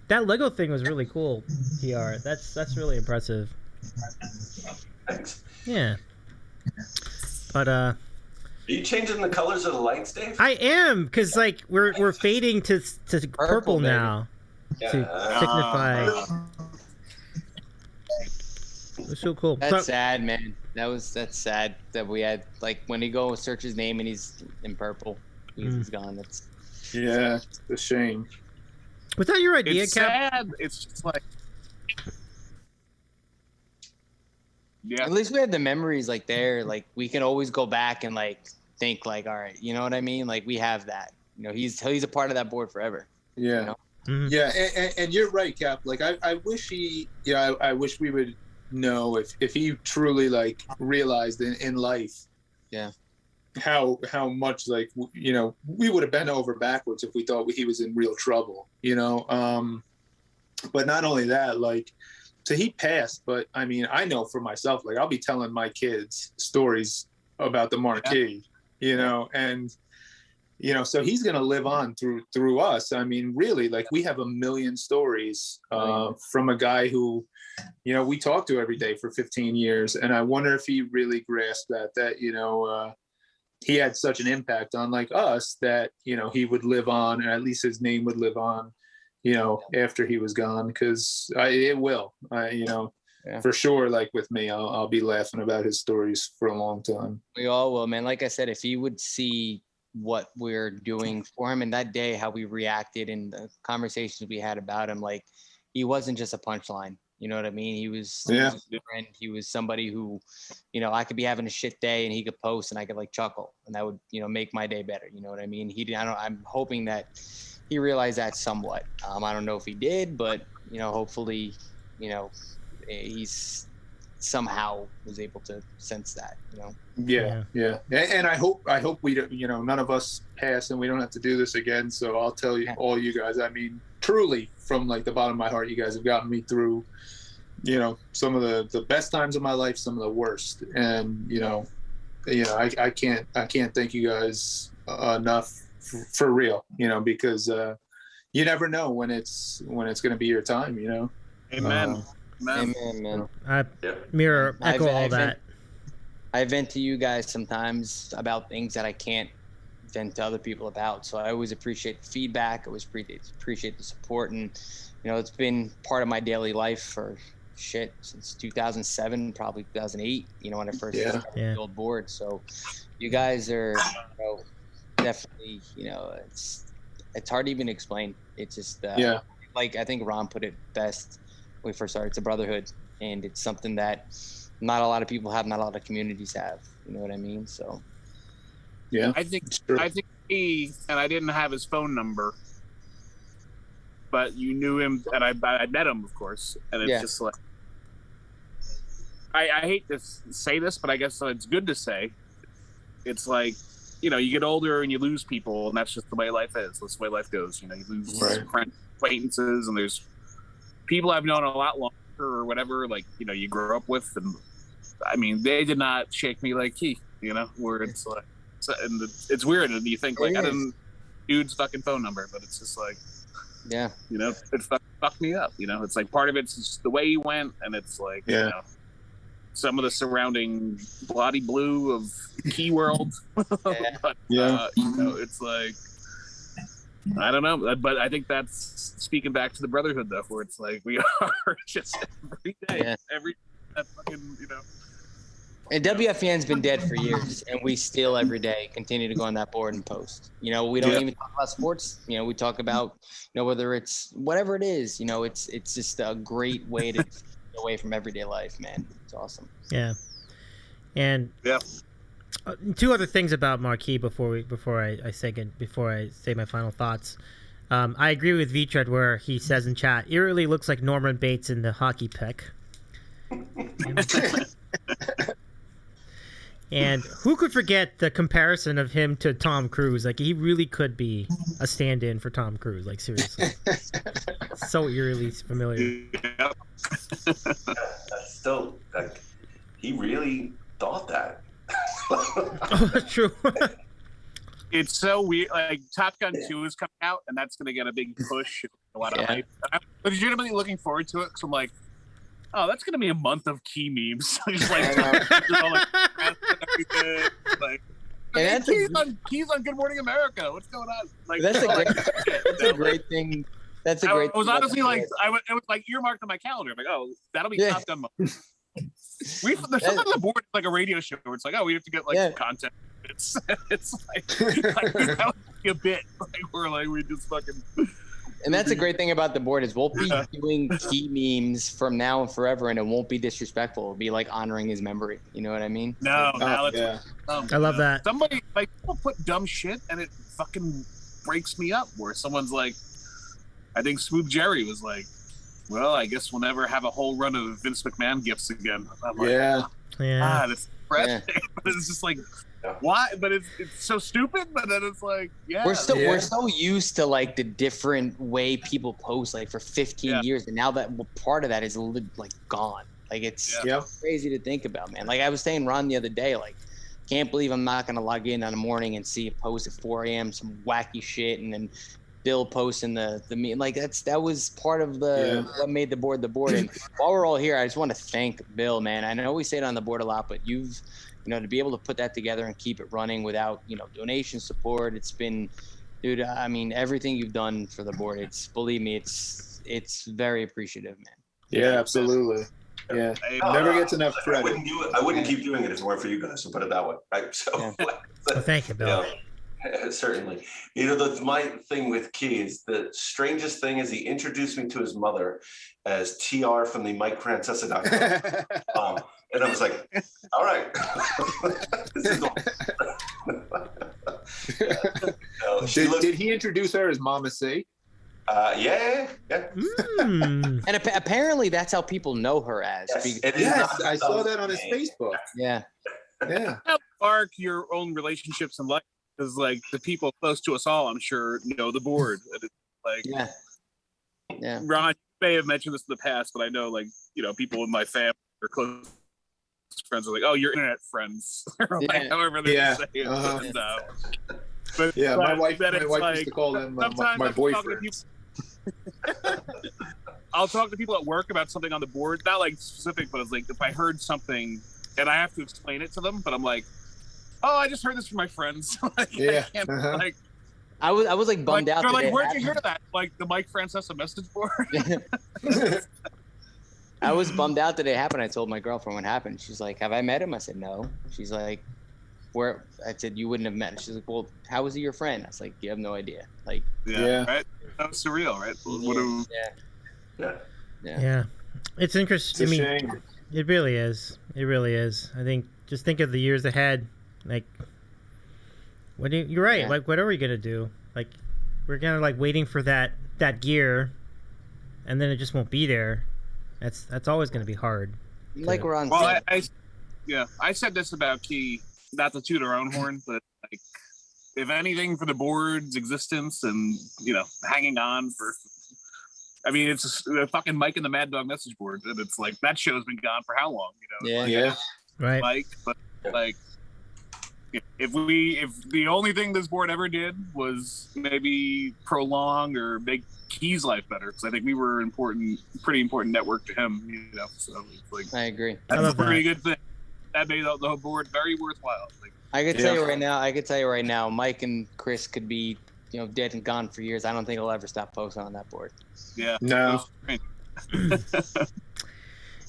That Lego thing was really cool, TR. That's really impressive. Thanks. Yeah. But Are you changing the colors of the lights, Dave? I am, because like we're fading to purple now to signify. It's so cool. That's sad, man. That's sad that we had like when he go search his name and he's in purple. He's gone. That's it's a shame. Was that your idea, It's Cap? sad. It's just like. Yeah. At least we had the memories like there. Like we can always go back and like think like, all right, you know what I mean? Like we have that. He's a part of that board forever. Yeah. You know? Mm-hmm. Yeah, and you're right, Cap. Like I wish I wish we would know if he truly like realized in life. Yeah. How much like we would have bent over backwards if we thought he was in real trouble. But not only that, like. So he passed, but I mean, I know for myself, like I'll be telling my kids stories about the Mawquis, and you know, so he's going to live on through us. I mean, really, like, we have a million stories from a guy who, you know, we talk to every day for 15 years. And I wonder if he really grasped that, you know, he had such an impact on like us that, you know, he would live on, and at least his name would live on, you know, after he was gone. Cause it will, you know, for sure. Like with me, I'll be laughing about his stories for a long time. We all will, man. Like I said, if he would see what we're doing for him, and that day, how we reacted and the conversations we had about him, like, he wasn't just a punchline. You know what I mean? He was a friend. He was somebody who, you know, I could be having a shit day and he could post and I could like chuckle, and that would, you know, make my day better. You know what I mean? I'm hoping that he realized that somewhat. I don't know if he did, but, you know, hopefully, you know, he's somehow was able to sense that, you know? Yeah. And I hope we don't, you know, none of us pass and we don't have to do this again. So I'll tell you, all you guys, I mean, truly from like the bottom of my heart, you guys have gotten me through, you know, some of the best times of my life, some of the worst. And, you know, I can't thank you guys enough for real, you know, because you never know when it's going to be your time, you know? Amen. Amen. Echo all that. I vent to you guys sometimes about things that I can't vent to other people about. So I always appreciate the feedback. I always appreciate the support. And, you know, it's been part of my daily life for since 2007, probably 2008, you know, when I first started the old board. So you guys are, you know, definitely, you know, it's hard to even explain. It's just, like, I think Ron put it best when we first started. It's a brotherhood, and it's something that not a lot of people have, not a lot of communities have. You know what I mean? So, I think he, and I didn't have his phone number, but you knew him, and I met him, of course, and it's just like, I hate to say this, but I guess it's good to say. It's like, you know, you get older and you lose people, and that's just the way life is. That's the way life goes. You know, you lose friends, acquaintances, and there's people I've known a lot longer or whatever, like, you know, you grew up with, and I mean, they did not shake me like he, you know, where it's like, and it's weird, and you think like, I didn't dude's fucking phone number, but it's just like, you know, it fucked me up, you know. It's like part of it's just the way he went, and it's like, you know, some of the surrounding bloody blue of Key World, but you know, it's like, I don't know, but I think that's speaking back to the brotherhood, though, where it's like we are just every day, that fucking, you know. And WFN's been dead for years, and we still every day continue to go on that board and post. You know, we don't even talk about sports. You know, we talk about, you know, whether it's whatever it is. You know, it's just a great way to get away from everyday life, man. It's awesome. Yeah, and two other things about Mawquis before I say my final thoughts. I agree with V-Tread where he says in chat, eerily looks like Norman Bates in the hockey pick. And who could forget the comparison of him to Tom Cruise? Like, he really could be a stand-in for Tom Cruise. Like, seriously. So eerily familiar. Still, like, he really thought that. Oh, that's true. It's so weird. Like, Top Gun 2 is coming out, and that's going to get a big push. A lot of hype. I'm legitimately looking forward to it, because I'm like, oh, that's going to be a month of key memes. Just like, Keys on Good Morning America. What's going on? Like, that's a great thing. That's a great. I was honestly like, it was like earmarked on my calendar. I'm like, oh, that'll be Top Gun month. There's something on the board, like a radio show, where it's like, oh, we have to get like some content. It's like that would be a bit like we just fucking. And that's a great thing about the board is we'll be doing key memes from now and forever, and it won't be disrespectful. It'll be like honoring his memory. You know what I mean? No, I love that. Somebody like people put dumb shit, and it fucking breaks me up. Where someone's like, I think Smooth Jerry was like, well, I guess we'll never have a whole run of Vince McMahon gifts again. I'm like, it's depressing. But it's just like, why? But it's so stupid. But then it's like, we're so used to like the different way people post like for 15 years, and now that part of that is like gone. Like it's crazy to think about, man. Like I was saying, Ron, the other day, like can't believe I'm not gonna log in on the morning and see a post at 4 a.m. some wacky shit, and then Bill posting the meet. Like that was part of what made the board. And while we're all here, I just want to thank Bill, man. I know we say it on the board a lot, but you've, to be able to put that together and keep it running without, donation support. It's been, dude, I mean, everything you've done for the board, believe me, it's very appreciative, man. Yeah, absolutely. Yeah, never gets enough credit. I wouldn't keep doing it if it weren't for you guys. So put it that way, right? So, well, thank you, Bill. Certainly. My thing with Key is the strangest thing is he introduced me to his mother as TR from the Mike Francesa documentary. And I was like, all right. Did he introduce her as Mama C? Yeah. And apparently that's how people know her as. Yes, I saw that on his Facebook. Yeah. How arc your own relationships in life? Because like the people close to us all, I'm sure, know the board. And it's like, yeah. Ron, you may have mentioned this in the past, but I know, like, people in my family or close friends are like, "Oh, you're internet friends," or like, however they say it. But my wife like, used to call them my boyfriends. I'll talk to people at work about something on the board, not like specific, but it's like if I heard something and I have to explain it to them, but I'm like, oh, I just heard this from my friends. Like, I was like bummed out. They're like, where'd you hear that? Like the Mike Francesa message board. I was bummed out that it happened. I told my girlfriend what happened. She's like, "Have I met him?" I said, "No." She's like, "Where?" I said, "You wouldn't have met him." She's like, "Well, how was he your friend?" I was like, "You have no idea." Like, right? That's surreal, right? Yeah. It's interesting. It's a shame. It really is. It really is. I think just think of the years ahead. Like, you're right. Like, what are we gonna do? Like, we're kind of like waiting for that gear, and then it just won't be there. That's always gonna be hard. Like we're on. Well, I said this about Key, not to toot our own horn, but like, if anything for the board's existence and hanging on for. I mean, it's a fucking Mike and the Mad Dog message board, and it's like that show's been gone for how long? Right. Mike, but like, if the only thing this board ever did was maybe prolong or make Key's life better, because I think we were pretty important network to him, So it's like, I agree. That's a pretty good thing. That made the whole board very worthwhile. Like, I could tell you right now. Mike and Chris could be, dead and gone for years. I don't think he'll ever stop posting on that board. Yeah. No.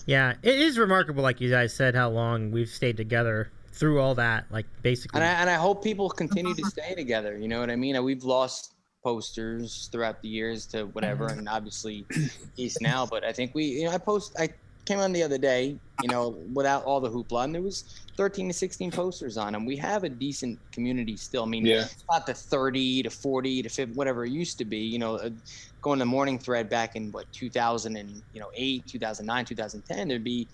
Yeah, it is remarkable, like you guys said, how long we've stayed together through all that. Like, basically. And I hope people continue to stay together. You know what I mean? We've lost posters throughout the years to whatever, and obviously East now. But I think I came on the other day, without all the hoopla, and there was 13 to 16 posters on them. We have a decent community still. I mean, it's not the 30 to 40 to 50, whatever it used to be. Going the morning thread back in 2008, 2009, 2010, there'd be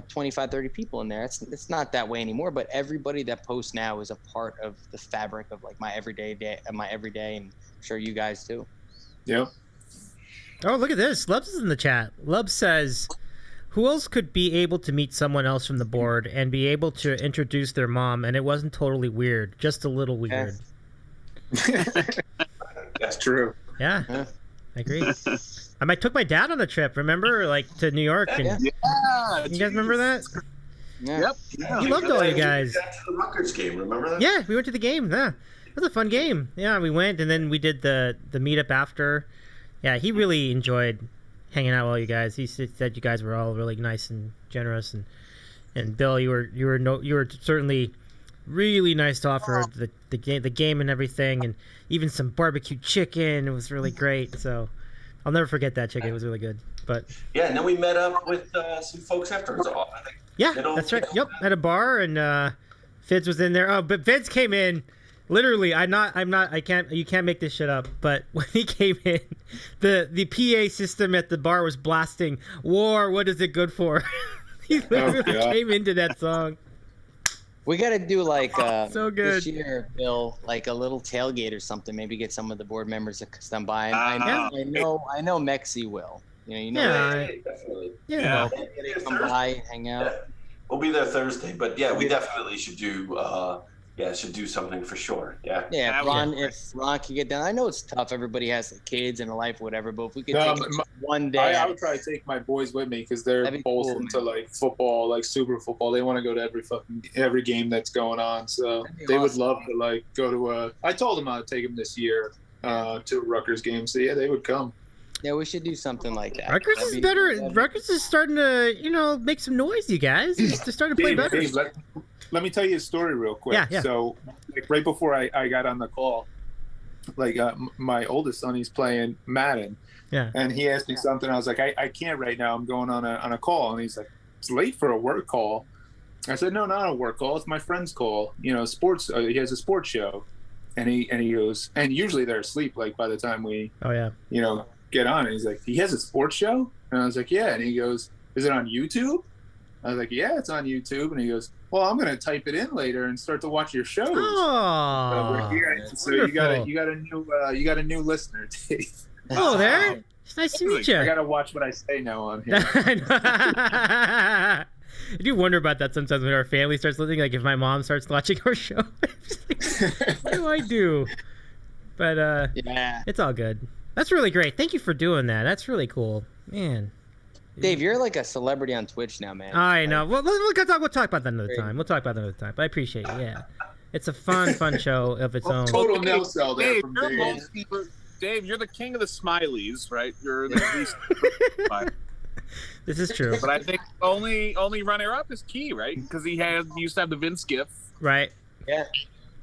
25, 30 people in there. It's not that way anymore. But everybody that posts now is a part of the fabric of like my everyday, and I'm sure you guys too. Yep. Oh, look at this. Lubs is in the chat. Lubs says, who else could be able to meet someone else from the board and be able to introduce their mom, and it wasn't totally weird, just a little weird? That's true. Yeah, I agree. I took my dad on a trip, remember? Like, to New York. And you guys remember that? Yeah. Yep. He loved all you guys. To the Rutgers game, remember that? Yeah, we went to the game. Yeah, it was a fun game. Yeah, we went, and then we did the meetup after. Yeah, he really enjoyed hanging out with all you guys. He said you guys were all really nice and generous, and Bill, you were certainly really nice to offer the game and everything, and even some barbecue chicken. It was really great. So I'll never forget that chicken. It was really good. But yeah, and then we met up with some folks afterwards. I think. Yeah, that's right. Yep, at a bar, and Fitz was in there. Oh, but Fitz came in. Literally, you can't make this shit up. But when he came in, the PA system at the bar was blasting "War, what is it good for?" He literally came into that song. We got to do like so good. This year, Bill, like a little tailgate or something. Maybe get some of the board members to come by. I know Mexi will. Definitely. Yeah. They come by, hang out. We'll be there Thursday, but yeah, we definitely should do. Should do something for sure. Yeah. Yeah, if Ron can get down, I know it's tough. Everybody has like, kids and a life, whatever. But if we could take it one day, I would try to take my boys with me because they're both into like football, like super football. They want to go to every game that's going on. So they would love to like go to I told them I'd take them this year to a Rutgers game. So yeah, they would come. Yeah, we should do something like that. Rutgers is better. Rutgers is starting to, make some noise, you guys. They're starting to play better. Dave, let me tell you a story real quick. Yeah. So, like, right before I got on the call, like, my oldest son, he's playing Madden. Yeah. And he asked me something. I was like, I can't right now. I'm going on a call. And he's like, it's late for a work call. I said, no, not a work call. It's my friend's call. Sports. He has a sports show. And he goes, and usually they're asleep, like, by the time we, get on. And he's like, he has a sports show? And I was like, yeah. And he goes, is it on YouTube? I was like, yeah, it's on YouTube. And he goes, well, I'm going to type it in later and start to watch your shows. Oh, so you got a new listener, Dave. Oh, there. It's nice to meet you. I got to watch what I say now on here. I do wonder about that sometimes when our family starts listening. Like if my mom starts watching our show, what do I do? But it's all good. That's really great. Thank you for doing that. That's really cool, man. Dave, you're like a celebrity on Twitch now, man. I know. Well, we'll talk about that another time. We'll talk about that another time. But I appreciate it. Yeah, it's a fun show of its own. Total no sell there Dave, from Dave. Dave, you're the king of the smileys, right? You're the least. This is true. But I think only runner-up is Key, right? Because he used to have the Vince gif. Right. Yeah.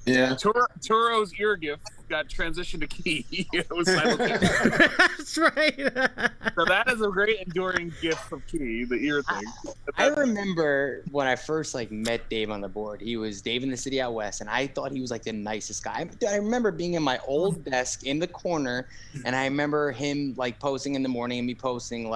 Yeah. Turo's ear gif got transitioned to Key. It was simultaneous. That's right. So that is a great enduring gif of Key, the ear thing. I remember when I first met Dave on the board. He was Dave in the City Out West, and I thought he was like the nicest guy. I remember being in my old desk in the corner, and I remember him posting in the morning and me posting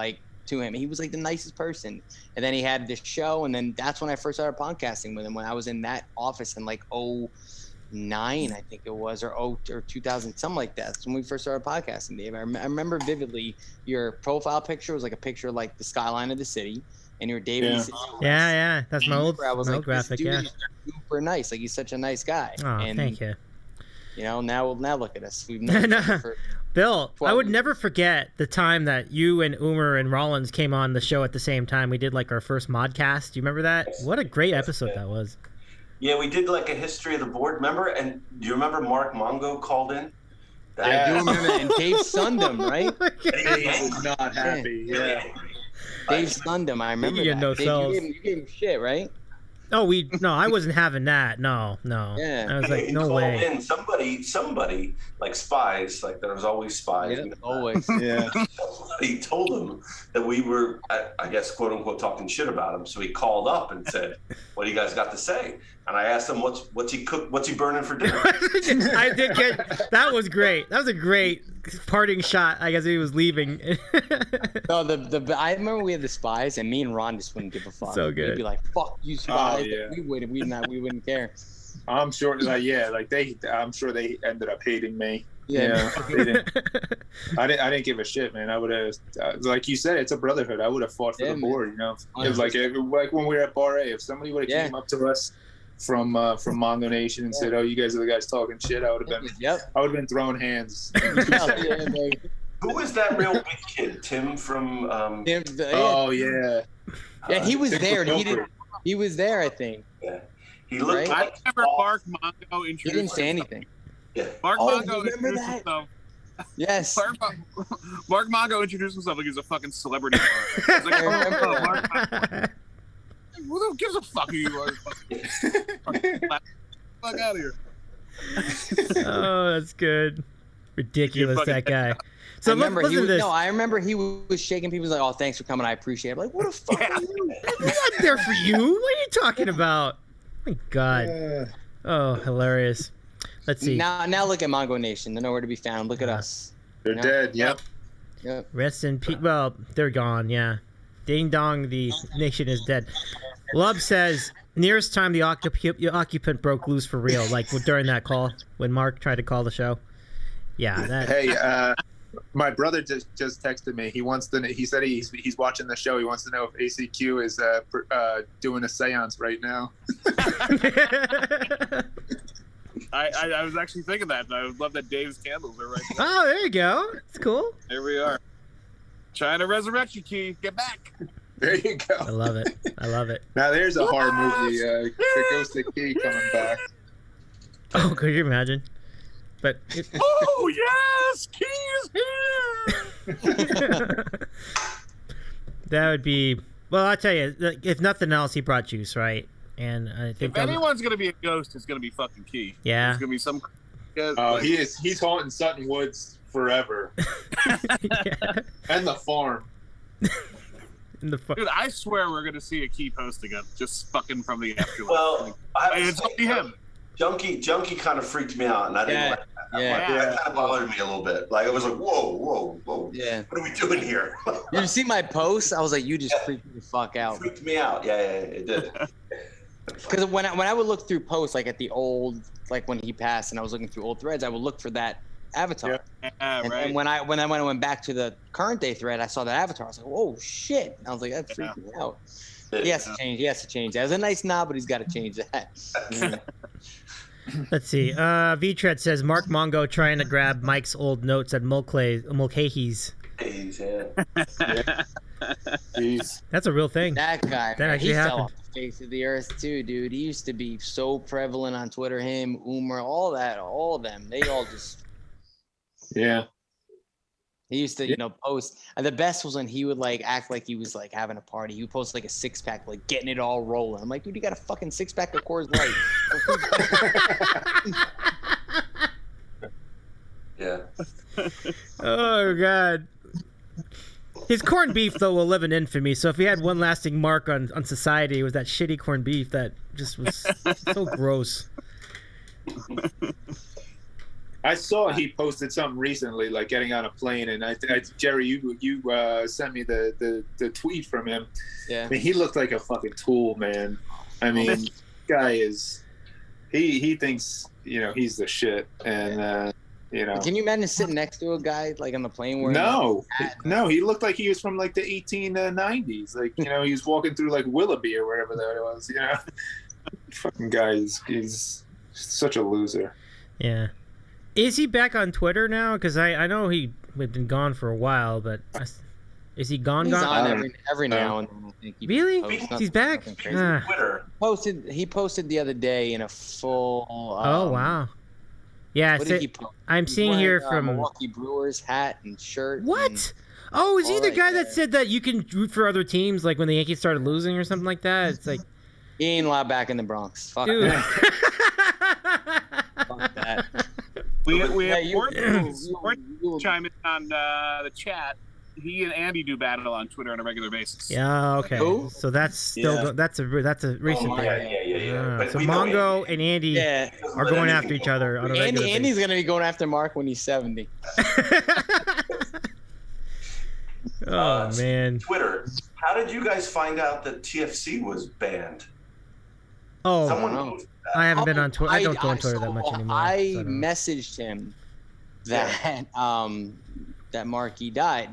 to him. He was like the nicest person. And then he had this show, and then that's when I first started podcasting with him, when I was in that office in 2009, I think it was, or 2000, something like that. That's when we first started podcasting, Dave. I remember vividly your profile picture was like a picture of the skyline of the city, and you're Dave in the City. Yeah. That's my old graphic. This dude is super nice. He's such a nice guy. Oh, thank you. Now look at us. We've known each other for Bill, I would never forget the time that you and Umer and Rollins came on the show at the same time. We did our first modcast. Do you remember that? What a great episode that was. Yeah, we did a history of the board, remember? And do you remember Mark Mongo called in? I do remember that. And Dave Sundum, right? Dave was not happy. Yeah. Dave Sundum, I remember that. No Dave, you gave him shit, right? Oh, I wasn't having that. No. Yeah. I was like, no called way. In somebody like spies, there was always spies. Yeah, always. Yeah. He told him that we were, I guess, quote unquote, talking shit about him. So he called up and said, "What do you guys got to say?" And I asked him, "What's he burning for dinner?" I did get that. Was great. That was a great parting shot. I guess he was leaving. No, I remember we had the spies, and me and Ron just wouldn't give a fuck. So good. We'd be like, "Fuck you, spies!" Oh, yeah. We wouldn't care. I'm sure, I'm sure they ended up hating me. Yeah. I didn't give a shit, man. I would have, like you said, it's a brotherhood. I would have fought for the board, It was like when we were at Bar A, if somebody would have came up to us from Mongo Nation and said, "Oh, you guys are the guys talking shit," I would have been throwing hands. Who was that real big kid? Tim from Oh yeah. Yeah, he was there. He was there, I think. Yeah. He looked I remember Mark Mongo introduced. He didn't say anything. Yeah. Mark Mongo remember introduced that? himself. Yes. Mark Mongo introduced himself like he's a fucking celebrity. He's like, Mark Mongo. Who gives a fuck who you are? Fuck out of here. Oh, that's good. Ridiculous, that guy. So I remember he was shaking people. He was like, "Oh, thanks for coming. I appreciate it." I'm like, what the fuck are you? I'm not there for you. What are you talking about? Oh, my God. Oh, hilarious. Let's see. Now look at Mongo Nation. They're nowhere to be found. Look at us. They're dead. Yep. Rest in peace. Well, they're gone. Yeah. Ding dong. The nation is dead. Lub says, nearest time the occupant broke loose for real, during that call when Mark tried to call the show. Yeah. Hey, My brother just texted me. He wants to. He said he's watching the show. He wants to know if ACQ is doing a seance right now. I was actually thinking that. I would love that Dave's candles are right there. Oh, there you go. It's cool. There we are. Trying to resurrect you, Key. Get back. There you go. I love it. Now there's a horror movie. The Ghost of Key coming back. Oh, could you imagine? But Oh yes, Key is here. that would be. Well, I'll tell you. If nothing else, he brought juice, right? And I think If anyone's gonna be a ghost, it's gonna be fucking Key. Yeah. There's gonna be some. Oh, he is. He's haunting Sutton Woods forever. Yeah. And the farm. Dude, I swear we're gonna see a Key post again, just fucking from the afterlife. Well, it's only him. Junkie kind of freaked me out, and I didn't like that. Yeah. That kind of bothered me a little bit. Like, I was like, whoa. Yeah. What are we doing here? You see my post? I was like, you just freaked me the fuck out. Freaked me out. Yeah, it did. Because when I would look through posts, like at the old, like when he passed, and I was looking through old threads, I would look for that avatar. Yeah, And right. when I went back to the current day thread, I saw that avatar. I was like, oh shit! And I was like, that freaked me out. He has to change. He has to change that. It was a nice knob, but he's got to change that. Let's see. V-Tread says Mark Mongo trying to grab Mike's old notes at Mulcahy's. Jeez. That's a real thing. That guy, That man, actually he fell happened. off the face of the earth too, dude. He used to be so prevalent on Twitter. Him, Umar, all of them. They all just. Yeah. He used to, post. And the best was when he would like act like he was like having a party. He would post like a 6-pack, like getting it all rolling. I'm like, dude, you got a fucking 6-pack of Coors Light. Yeah. Oh god. His corned beef though will live in infamy. So if he had one lasting mark on society, it was that shitty corned beef that just was so gross. I saw he posted something recently, like getting on a plane, and Gerry, you sent me the tweet from him. Yeah. I mean, he looked like a fucking tool, man. I mean, guy is he thinks he's the shit, and Can you imagine sitting next to a guy like on the plane wearing No, he looked like he was from like the 1890s. Like he was walking through like Willoughby or wherever that was. Fucking guy he's such a loser. Yeah. Is he back on Twitter now? Because I know he had been gone for a while, but is he gone? He's gone? on every now and then. I think he Really? posts He's back? something crazy. Ah. Twitter. He posted the other day in a full. Oh wow. Yeah, What did he post? I'm He's seeing wearing, here from Milwaukee Brewers hat and shirt. What? and- Oh, is he all the that, guy that yeah. said that you can root for other teams, like when the Yankees started losing or something like that? It's like, He ain't allowed back in the Bronx. Fuck dude. that. Fuck that. We have you- chime in on the chat. He and Andy do battle on Twitter on a regular basis. Yeah, okay. Who? So that's still that's a recent thing. Yeah. But So we know Mongo and Andy Yeah. are going after each other on a regular basis. Andy's gonna be going after Mark when he's 70. Oh man. Twitter. How did you guys find out that TFC was banned? Oh, Someone no. posted that. I haven't been on Twitter. I don't go on Twitter so that much anymore. I so don't know. messaged him that that Marky died.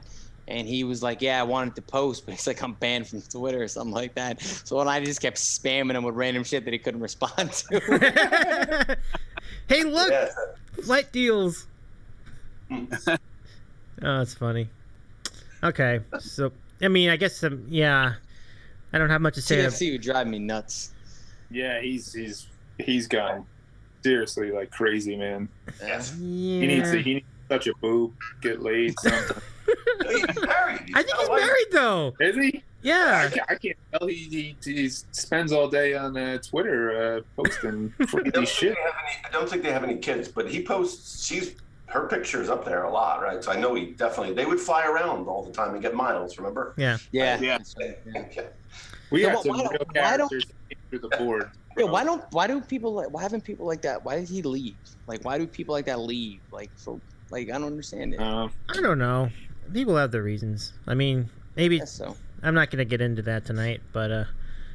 And he was like, yeah, I wanted to post, but he's like, I'm banned from Twitter or something like that. So when I just kept spamming him with random shit that he couldn't respond to. Hey, look! Yeah. Flight deals! Oh, that's funny. Okay, so, I mean, I guess, yeah, I don't have much to say. TFC would drive me nuts. Yeah, he's gone seriously like crazy, man. Yeah. He needs touch a boob, get laid, something. He's married. I think he's married, though. Is he? Yeah. I can't tell. He spends all day on Twitter posting crazy shit. I don't think they have any kids, but he posts. Her picture is up there a lot, right? So I know they would fly around all the time and get miles. Remember? Yeah. Yeah. Yeah. That's right, yeah. We So got why some don't- real why don't- characters through the board. Yeah, why haven't people like that? Why did he leave? Like, why do people like that leave? Like, for, like, I don't understand it. I don't know. People have their reasons. I mean, maybe Guess so. I'm not going to get into that tonight, but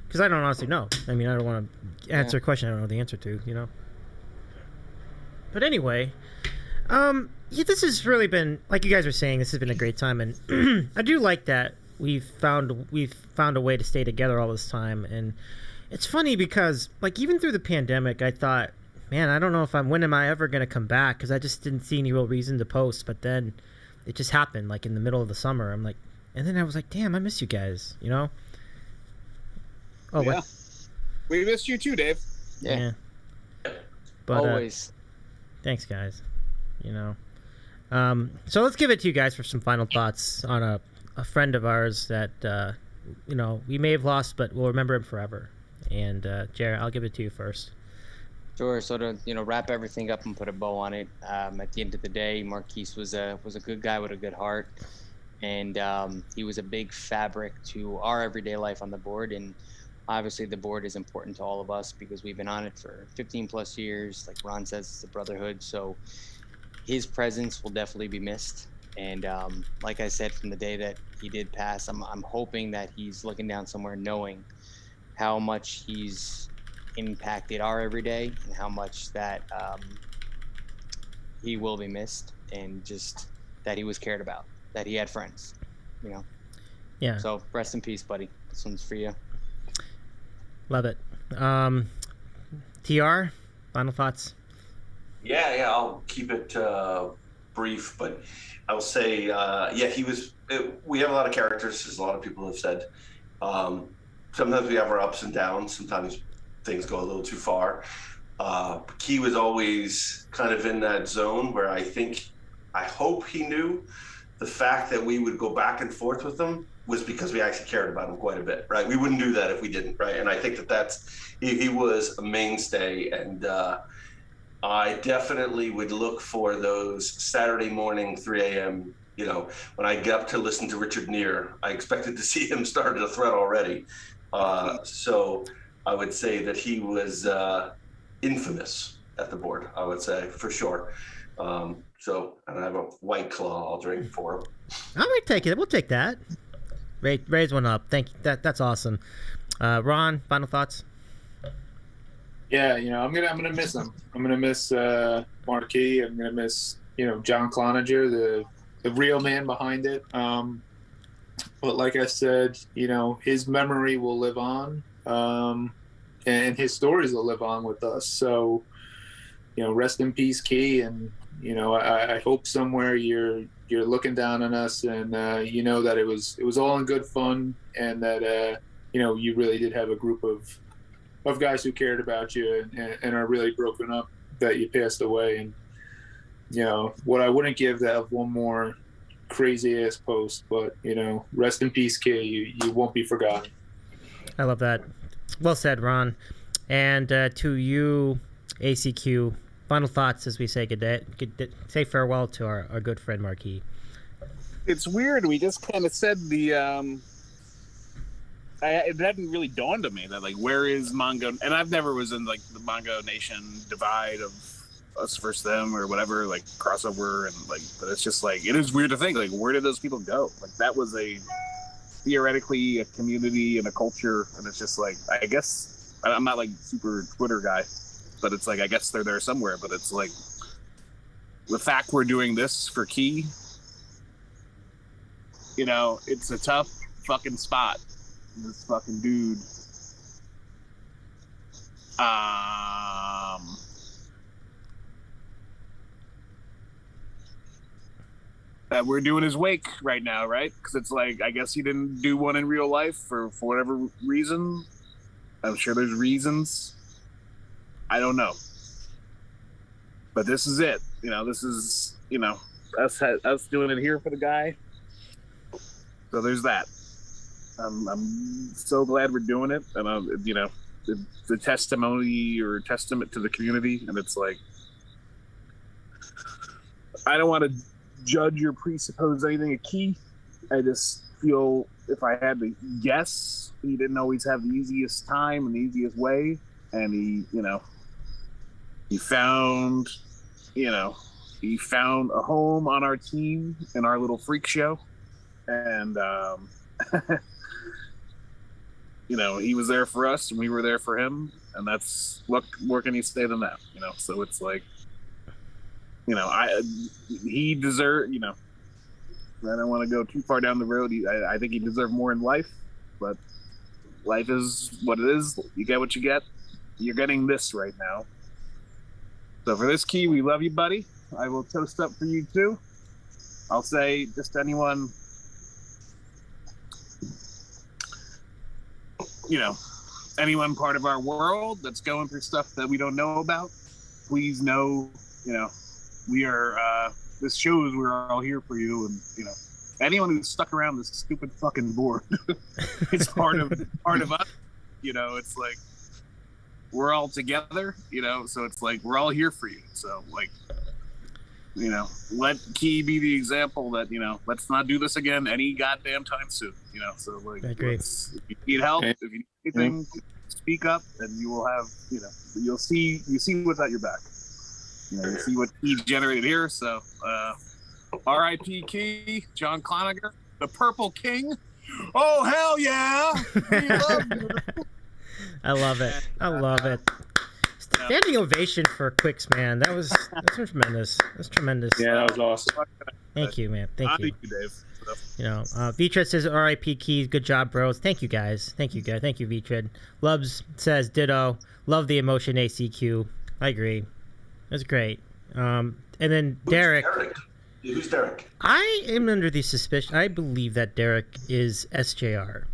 because I don't honestly know. I mean, I don't want to answer a question I don't know the answer to, But anyway, Yeah, this has really been, like you guys were saying, this has been a great time, and I do like that we've found a way to stay together all this time. And it's funny because, like, even through the pandemic, I thought, man, I don't know when am I ever going to come back, because I just didn't see any real reason to post. But then it just happened, like in the middle of the summer. I'm like, and then I was like, damn, I miss you guys, you know? Oh, yeah. what? We missed you too, Dave. Yeah. But, Always. thanks, guys. You know. So let's give it to you guys for some final thoughts on a friend of ours that you know, we may have lost, but we'll remember him forever. And Gerry, I'll give it to you first. Sure. So to wrap everything up and put a bow on it. At the end of the day, Mawquis was a good guy with a good heart, and he was a big fabric to our everyday life on the board. And obviously, the board is important to all of us because we've been on it for 15 plus years. Like Ron says, it's a brotherhood. So his presence will definitely be missed. And like I said, from the day that he did pass, I'm hoping that he's looking down somewhere knowing how much he's impacted our everyday and how much that he will be missed, and just that he was cared about, that he had friends, you know? Yeah. So rest in peace, buddy. This one's for you. Love it. TR, final thoughts? Yeah, I'll keep it brief, but I'll say, he was. We have a lot of characters, as a lot of people have said. Sometimes we have our ups and downs. Sometimes things go a little too far. He was always kind of in that zone where I hope he knew the fact that we would go back and forth with him was because we actually cared about him quite a bit, right? We wouldn't do that if we didn't, right? And I think he was a mainstay, and I definitely would look for those Saturday morning 3 a.m., you know, when I get up to listen to Richard Neer. I expected to see him started a thread already. So I would say that he was infamous at the board, I would say, for sure. So, and I have a White Claw I'll drink for him. I might take it. We'll take that. Raise one up. Thank you. That's awesome. Ron, final thoughts? Yeah, you know, I'm gonna miss him. I'm gonna miss Mawquis. I'm gonna miss, you know, John Cloninger, the real man behind it. But like I said, you know, his memory will live on, and his stories will live on with us. So, you know, rest in peace, Key. And you know, I hope somewhere you're looking down on us, and you know that it was all in good fun, and that you know, you really did have a group of guys who cared about you, and are really broken up that you passed away. And you know what, I wouldn't give that one more crazy ass post, but you know, rest in peace, Kid. You won't be forgotten. I love that. Well said, Ron. And to you, ACQ, final thoughts as we say say farewell to our good friend Mawquis. It's weird. We just kind of said it hadn't really dawned on me that, like, where is Mongo? And I've never was in like the Mongo Nation divide of us versus them or whatever, like crossover, and like, but it's just like, it is weird to think, like, where did those people go? Like, that was theoretically a community and a culture, and it's just like, I guess I'm not like super Twitter guy, but it's like, I guess they're there somewhere. But it's like, the fact we're doing this for Key, you know, it's a tough fucking spot. This fucking dude. That we're doing his wake right now, right? Because it's like, I guess he didn't do one in real life for whatever reason. I'm sure there's reasons. I don't know. But this is it. You know, this is, you know, us doing it here for the guy. So there's that. I'm so glad we're doing it, and you know, the testimony or testament to the community. And it's like, I don't want to judge or presuppose anything a Key. I just feel, if I had to guess, he didn't always have the easiest time and the easiest way, and he found a home on our team in our little freak show, and you know, he was there for us and we were there for him, and that's, what more can you say than that, you know? So it's like, he deserved. I don't want to go too far down the road. I think he deserved more in life, but life is what it is. You get what you get. You're getting this right now. So for this, Key, we love you, buddy. I will toast up for you too. I'll say just anyone, anyone part of our world that's going through stuff that we don't know about, please know, we are, this shows we're all here for you. And, anyone who's stuck around this stupid fucking board, it's part of us, it's like, we're all together, so it's like, we're all here for you. So like, let Key be the example that, let's not do this again any goddamn time soon, so like, I agree. If you need help, if you need anything, speak up and you will have, you see what's at your back. You see what he generated here. So, R.I.P. Key, John Cloninger, the Purple King. Oh, hell yeah. We love you. I love it. Standing ovation for Quicks, man. That's tremendous. That's tremendous. Yeah, that was awesome. Thank you, man. Thank you. Dave. Vitred says R.I.P. Keys. Good job, bros. Thank you, guys. Thank you, Vitred. Lubs says ditto. Love the emotion, ACQ. I agree. That's great. And then Derek. Who's Derek? I am under the suspicion. I believe that Derek is SJR.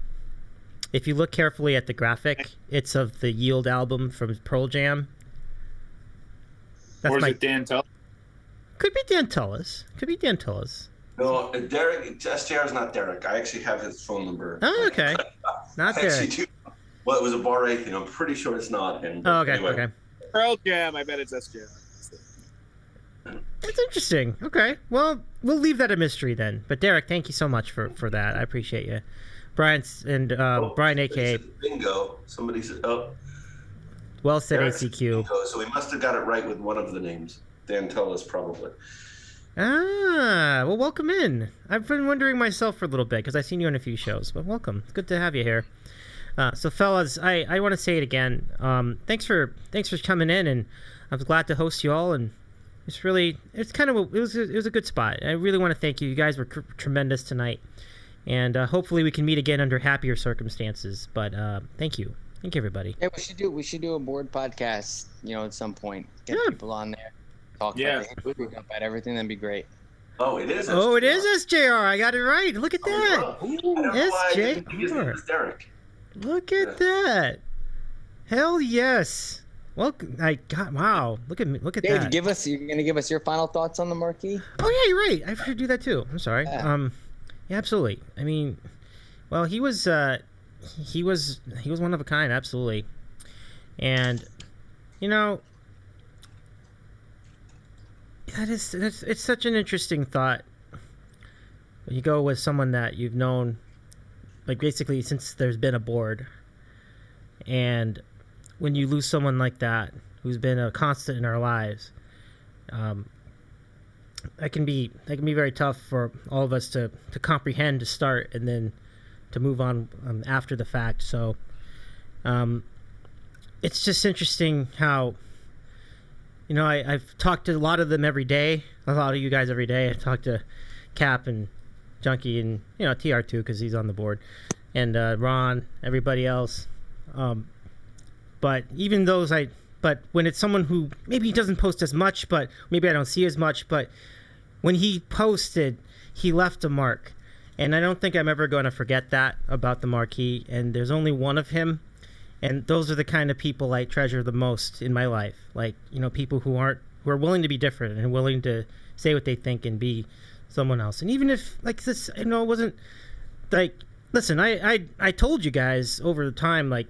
If you look carefully at the graphic, it's of the Yield album from Pearl Jam. Or is it Dan Tullis? Could be Dan Tullis. No, Derek. SJR is not Derek. I actually have his phone number. Oh, okay. Not Derek. Well, it was a Bar A thing. I'm pretty sure it's not him. Oh, okay. Anyway. Okay. Pearl Jam. I bet it's SJR. That's interesting. Okay. Well, we'll leave that a mystery then. But Derek, thank you so much for that. I appreciate you. Brian, a.k.a. Bingo. Somebody said, Well said, Derek's ACQ. Bingo, so we must have got it right with one of the names. Dan Tullis, probably. Well, welcome in. I've been wondering myself for a little bit because I've seen you on a few shows, but welcome. It's good to have you here. So, fellas, I want to say it again. Thanks for coming in, and I'm glad to host you all. And it was a good spot. I really want to thank you. You guys were tremendous tonight. And hopefully we can meet again under happier circumstances. But thank you, everybody. Yeah, we should do a board podcast. At some point, get people on there, talk about everything. That'd be great. Oh, it is. Oh, it is SJR. I got it right. Look at that. SJR. Derek. Look at that. Hell yes. Well, wow. Look at Dave, that. You're gonna give us your final thoughts on the marquee? Oh yeah, you're right. I should do that too. I'm sorry. Yeah. Yeah, absolutely. I mean, well, he was one of a kind, absolutely. And it's such an interesting thought when you go with someone that you've known, like basically since there's been a board, and when you lose someone like that who's been a constant in our lives, that can be very tough for all of us to comprehend, to start, and then to move on after the fact. So it's just interesting how I've talked to a lot of them every day, a lot of you guys every day. I talked to Cap and Junkie and TR2 because he's on the board, and Ron, everybody else. But even those but when it's someone who maybe he doesn't post as much, but maybe I don't see as much, but when he posted, he left a mark. And I don't think I'm ever going to forget that about the marquee. And there's only one of him. And those are the kind of people I treasure the most in my life. Like, people who are willing to be different and willing to say what they think and be someone else. And even if, like this, it wasn't, like, listen, I told you guys over the time, like,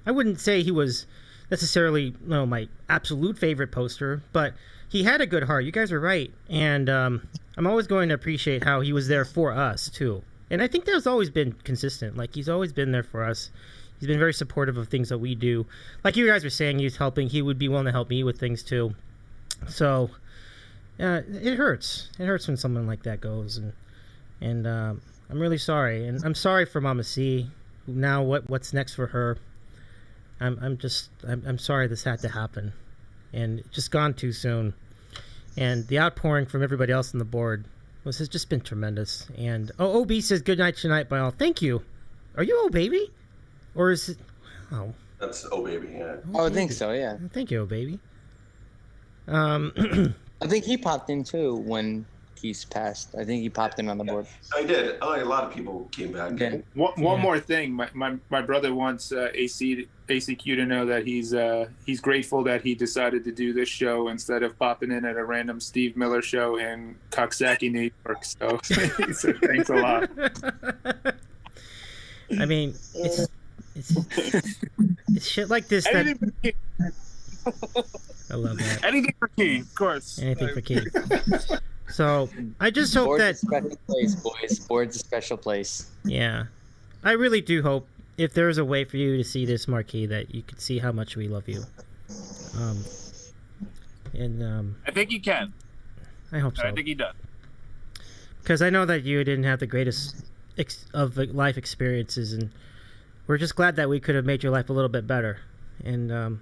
I wouldn't say he was necessarily my absolute favorite poster, but he had a good heart. You guys are right. And I'm always going to appreciate how he was there for us, too. And I think that's always been consistent. Like, he's always been there for us. He's been very supportive of things that we do. Like you guys were saying, he's helping. He would be willing to help me with things, too. So, it hurts. It hurts when someone like that goes. And I'm really sorry. And I'm sorry for Mama C. Now what's next for her? I'm sorry this had to happen. And just gone too soon. And the outpouring from everybody else on the board has just been tremendous. And OB says good night tonight by all. Thank you. Are you Oh Baby? Or is it... Oh. That's Oh Baby, yeah. Oh, I think so, yeah. Thank you, Oh Baby. I think he popped in too when Keys passed. I think he popped in on the board. I did. Oh, a lot of people came back. Okay. One more thing. My brother wants ACQ to know that he's grateful that he decided to do this show instead of popping in at a random Steve Miller show in Coxsackie, New York. So he said thanks a lot. I mean, it's shit like this that... I love that. Anything for Key, of course. Anything for Key. So I just hope Board's that... a special place, boys. Board's a special place. Yeah. I really do hope, if there's a way for you to see this marquee, that you could see how much we love you. I think he can. I hope so. I think he does. Because I know that you didn't have the greatest of life experiences, and we're just glad that we could have made your life a little bit better. And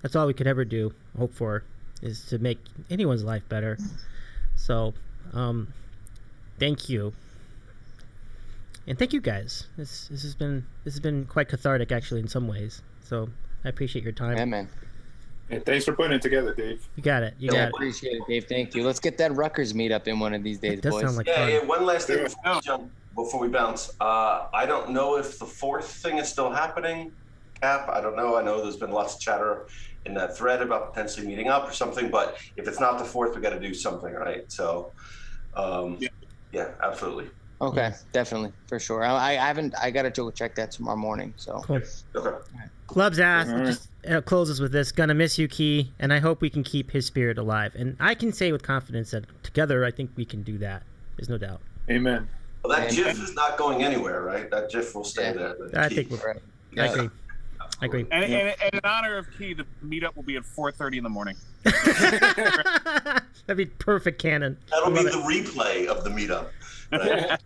that's all we could ever do, hope for, is to make anyone's life better. So, thank you. And thank you guys. This has been quite cathartic, actually, in some ways. So I appreciate your time. Yeah, man. Hey, thanks for putting it together, Dave. You got it. You Yeah, got it. appreciate it, Dave. Thank you. Let's get that Rutgers meetup in one of these days, It does boys. sound like Yeah, fun. yeah, one last thing before we bounce. I don't know if the fourth thing is still happening, Cap. I don't know. I know there's been lots of chatter in that thread about potentially meeting up or something, but if it's not the fourth, we got to do something, right? So, yeah, absolutely. Okay, definitely, for sure. I haven't. I gotta go check that tomorrow morning. So. Cool. Okay. Club's ass. All right. Just closes with this. Gonna miss you, Key, and I hope we can keep his spirit alive. And I can say with confidence that together, I think we can do that. There's no doubt. Amen. Well, that GIF is not going anywhere, right? That GIF will stay there. I think we're. Right. I agree. I agree. And in honor of Key, the meetup will be at 4:30 in the morning. That'd be perfect canon. That'll be Love the replay of the meetup. Right?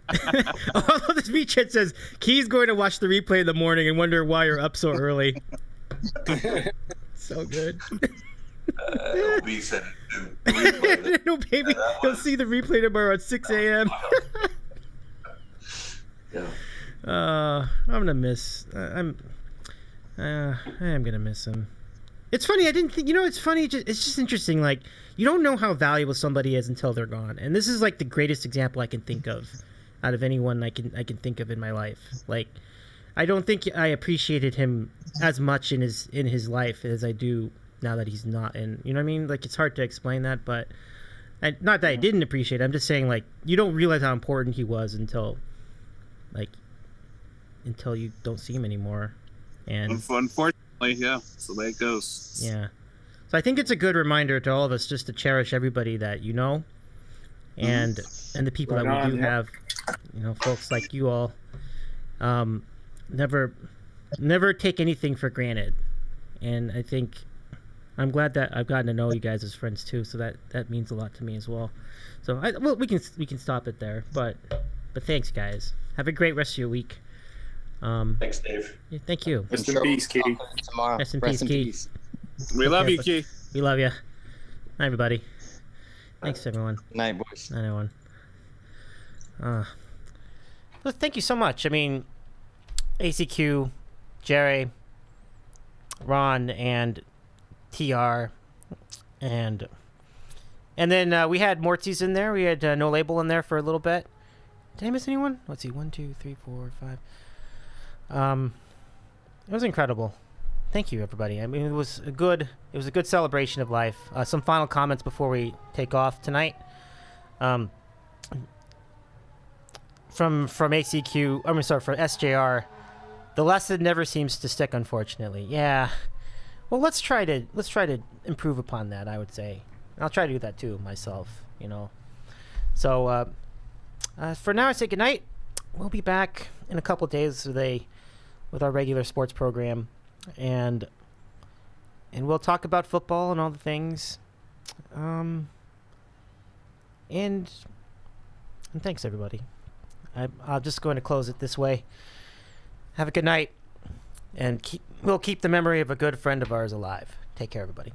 All of this beach chat says Key's going to watch the replay in the morning and wonder why you're up so early. So good. OB said the replay. No, baby, you'll see the replay tomorrow at 6 a.m. Yeah. I'm gonna miss. I am gonna miss him. It's funny. I didn't think. It's funny. It's just interesting. Like, you don't know how valuable somebody is until they're gone. And this is like the greatest example I can think of, out of anyone I can think of in my life. Like, I don't think I appreciated him as much in his life as I do now that he's not. And you know what I mean? Like, it's hard to explain that, but not that I didn't appreciate it. I'm just saying, like, you don't realize how important he was until you don't see him anymore. And Unfortunately, yeah, that's the way it goes. yeah. So I think it's a good reminder to all of us just to cherish everybody that you know, and the people Right that we on, do yeah. have, folks like you all. Never take anything for granted, and I think I'm glad that I've gotten to know you guys as friends too. So that means a lot to me as well. So we can stop it there, but thanks, guys. Have a great rest of your week. Thanks, Dave. Yeah, thank you. Rest in peace, Key. Tomorrow. Rest in peace, Key. We love you, care, Key. We love you. Night, everybody. Thanks, everyone. Night, boys. Night, everyone. Well, thank you so much. I mean, ACQ, Gerry, Ron, and TR, and then we had Mortys in there. We had No Label in there for a little bit. Did I miss anyone? Let's see. 1, 2, 3, 4, 5. It was incredible. Thank you, everybody. I mean, it was a good celebration of life. Some final comments before we take off tonight. From ACQ, I'm sorry, from SJR, the lesson never seems to stick, unfortunately. Yeah. Well, let's try to improve upon that, I would say. I'll try to do that too myself, So for now, I say goodnight. We'll be back in a couple of days with our regular sports program, and we'll talk about football and all the things. And thanks, everybody. I'm just going to close it this way. Have a good night, and we'll keep the memory of a good friend of ours alive. Take care, everybody.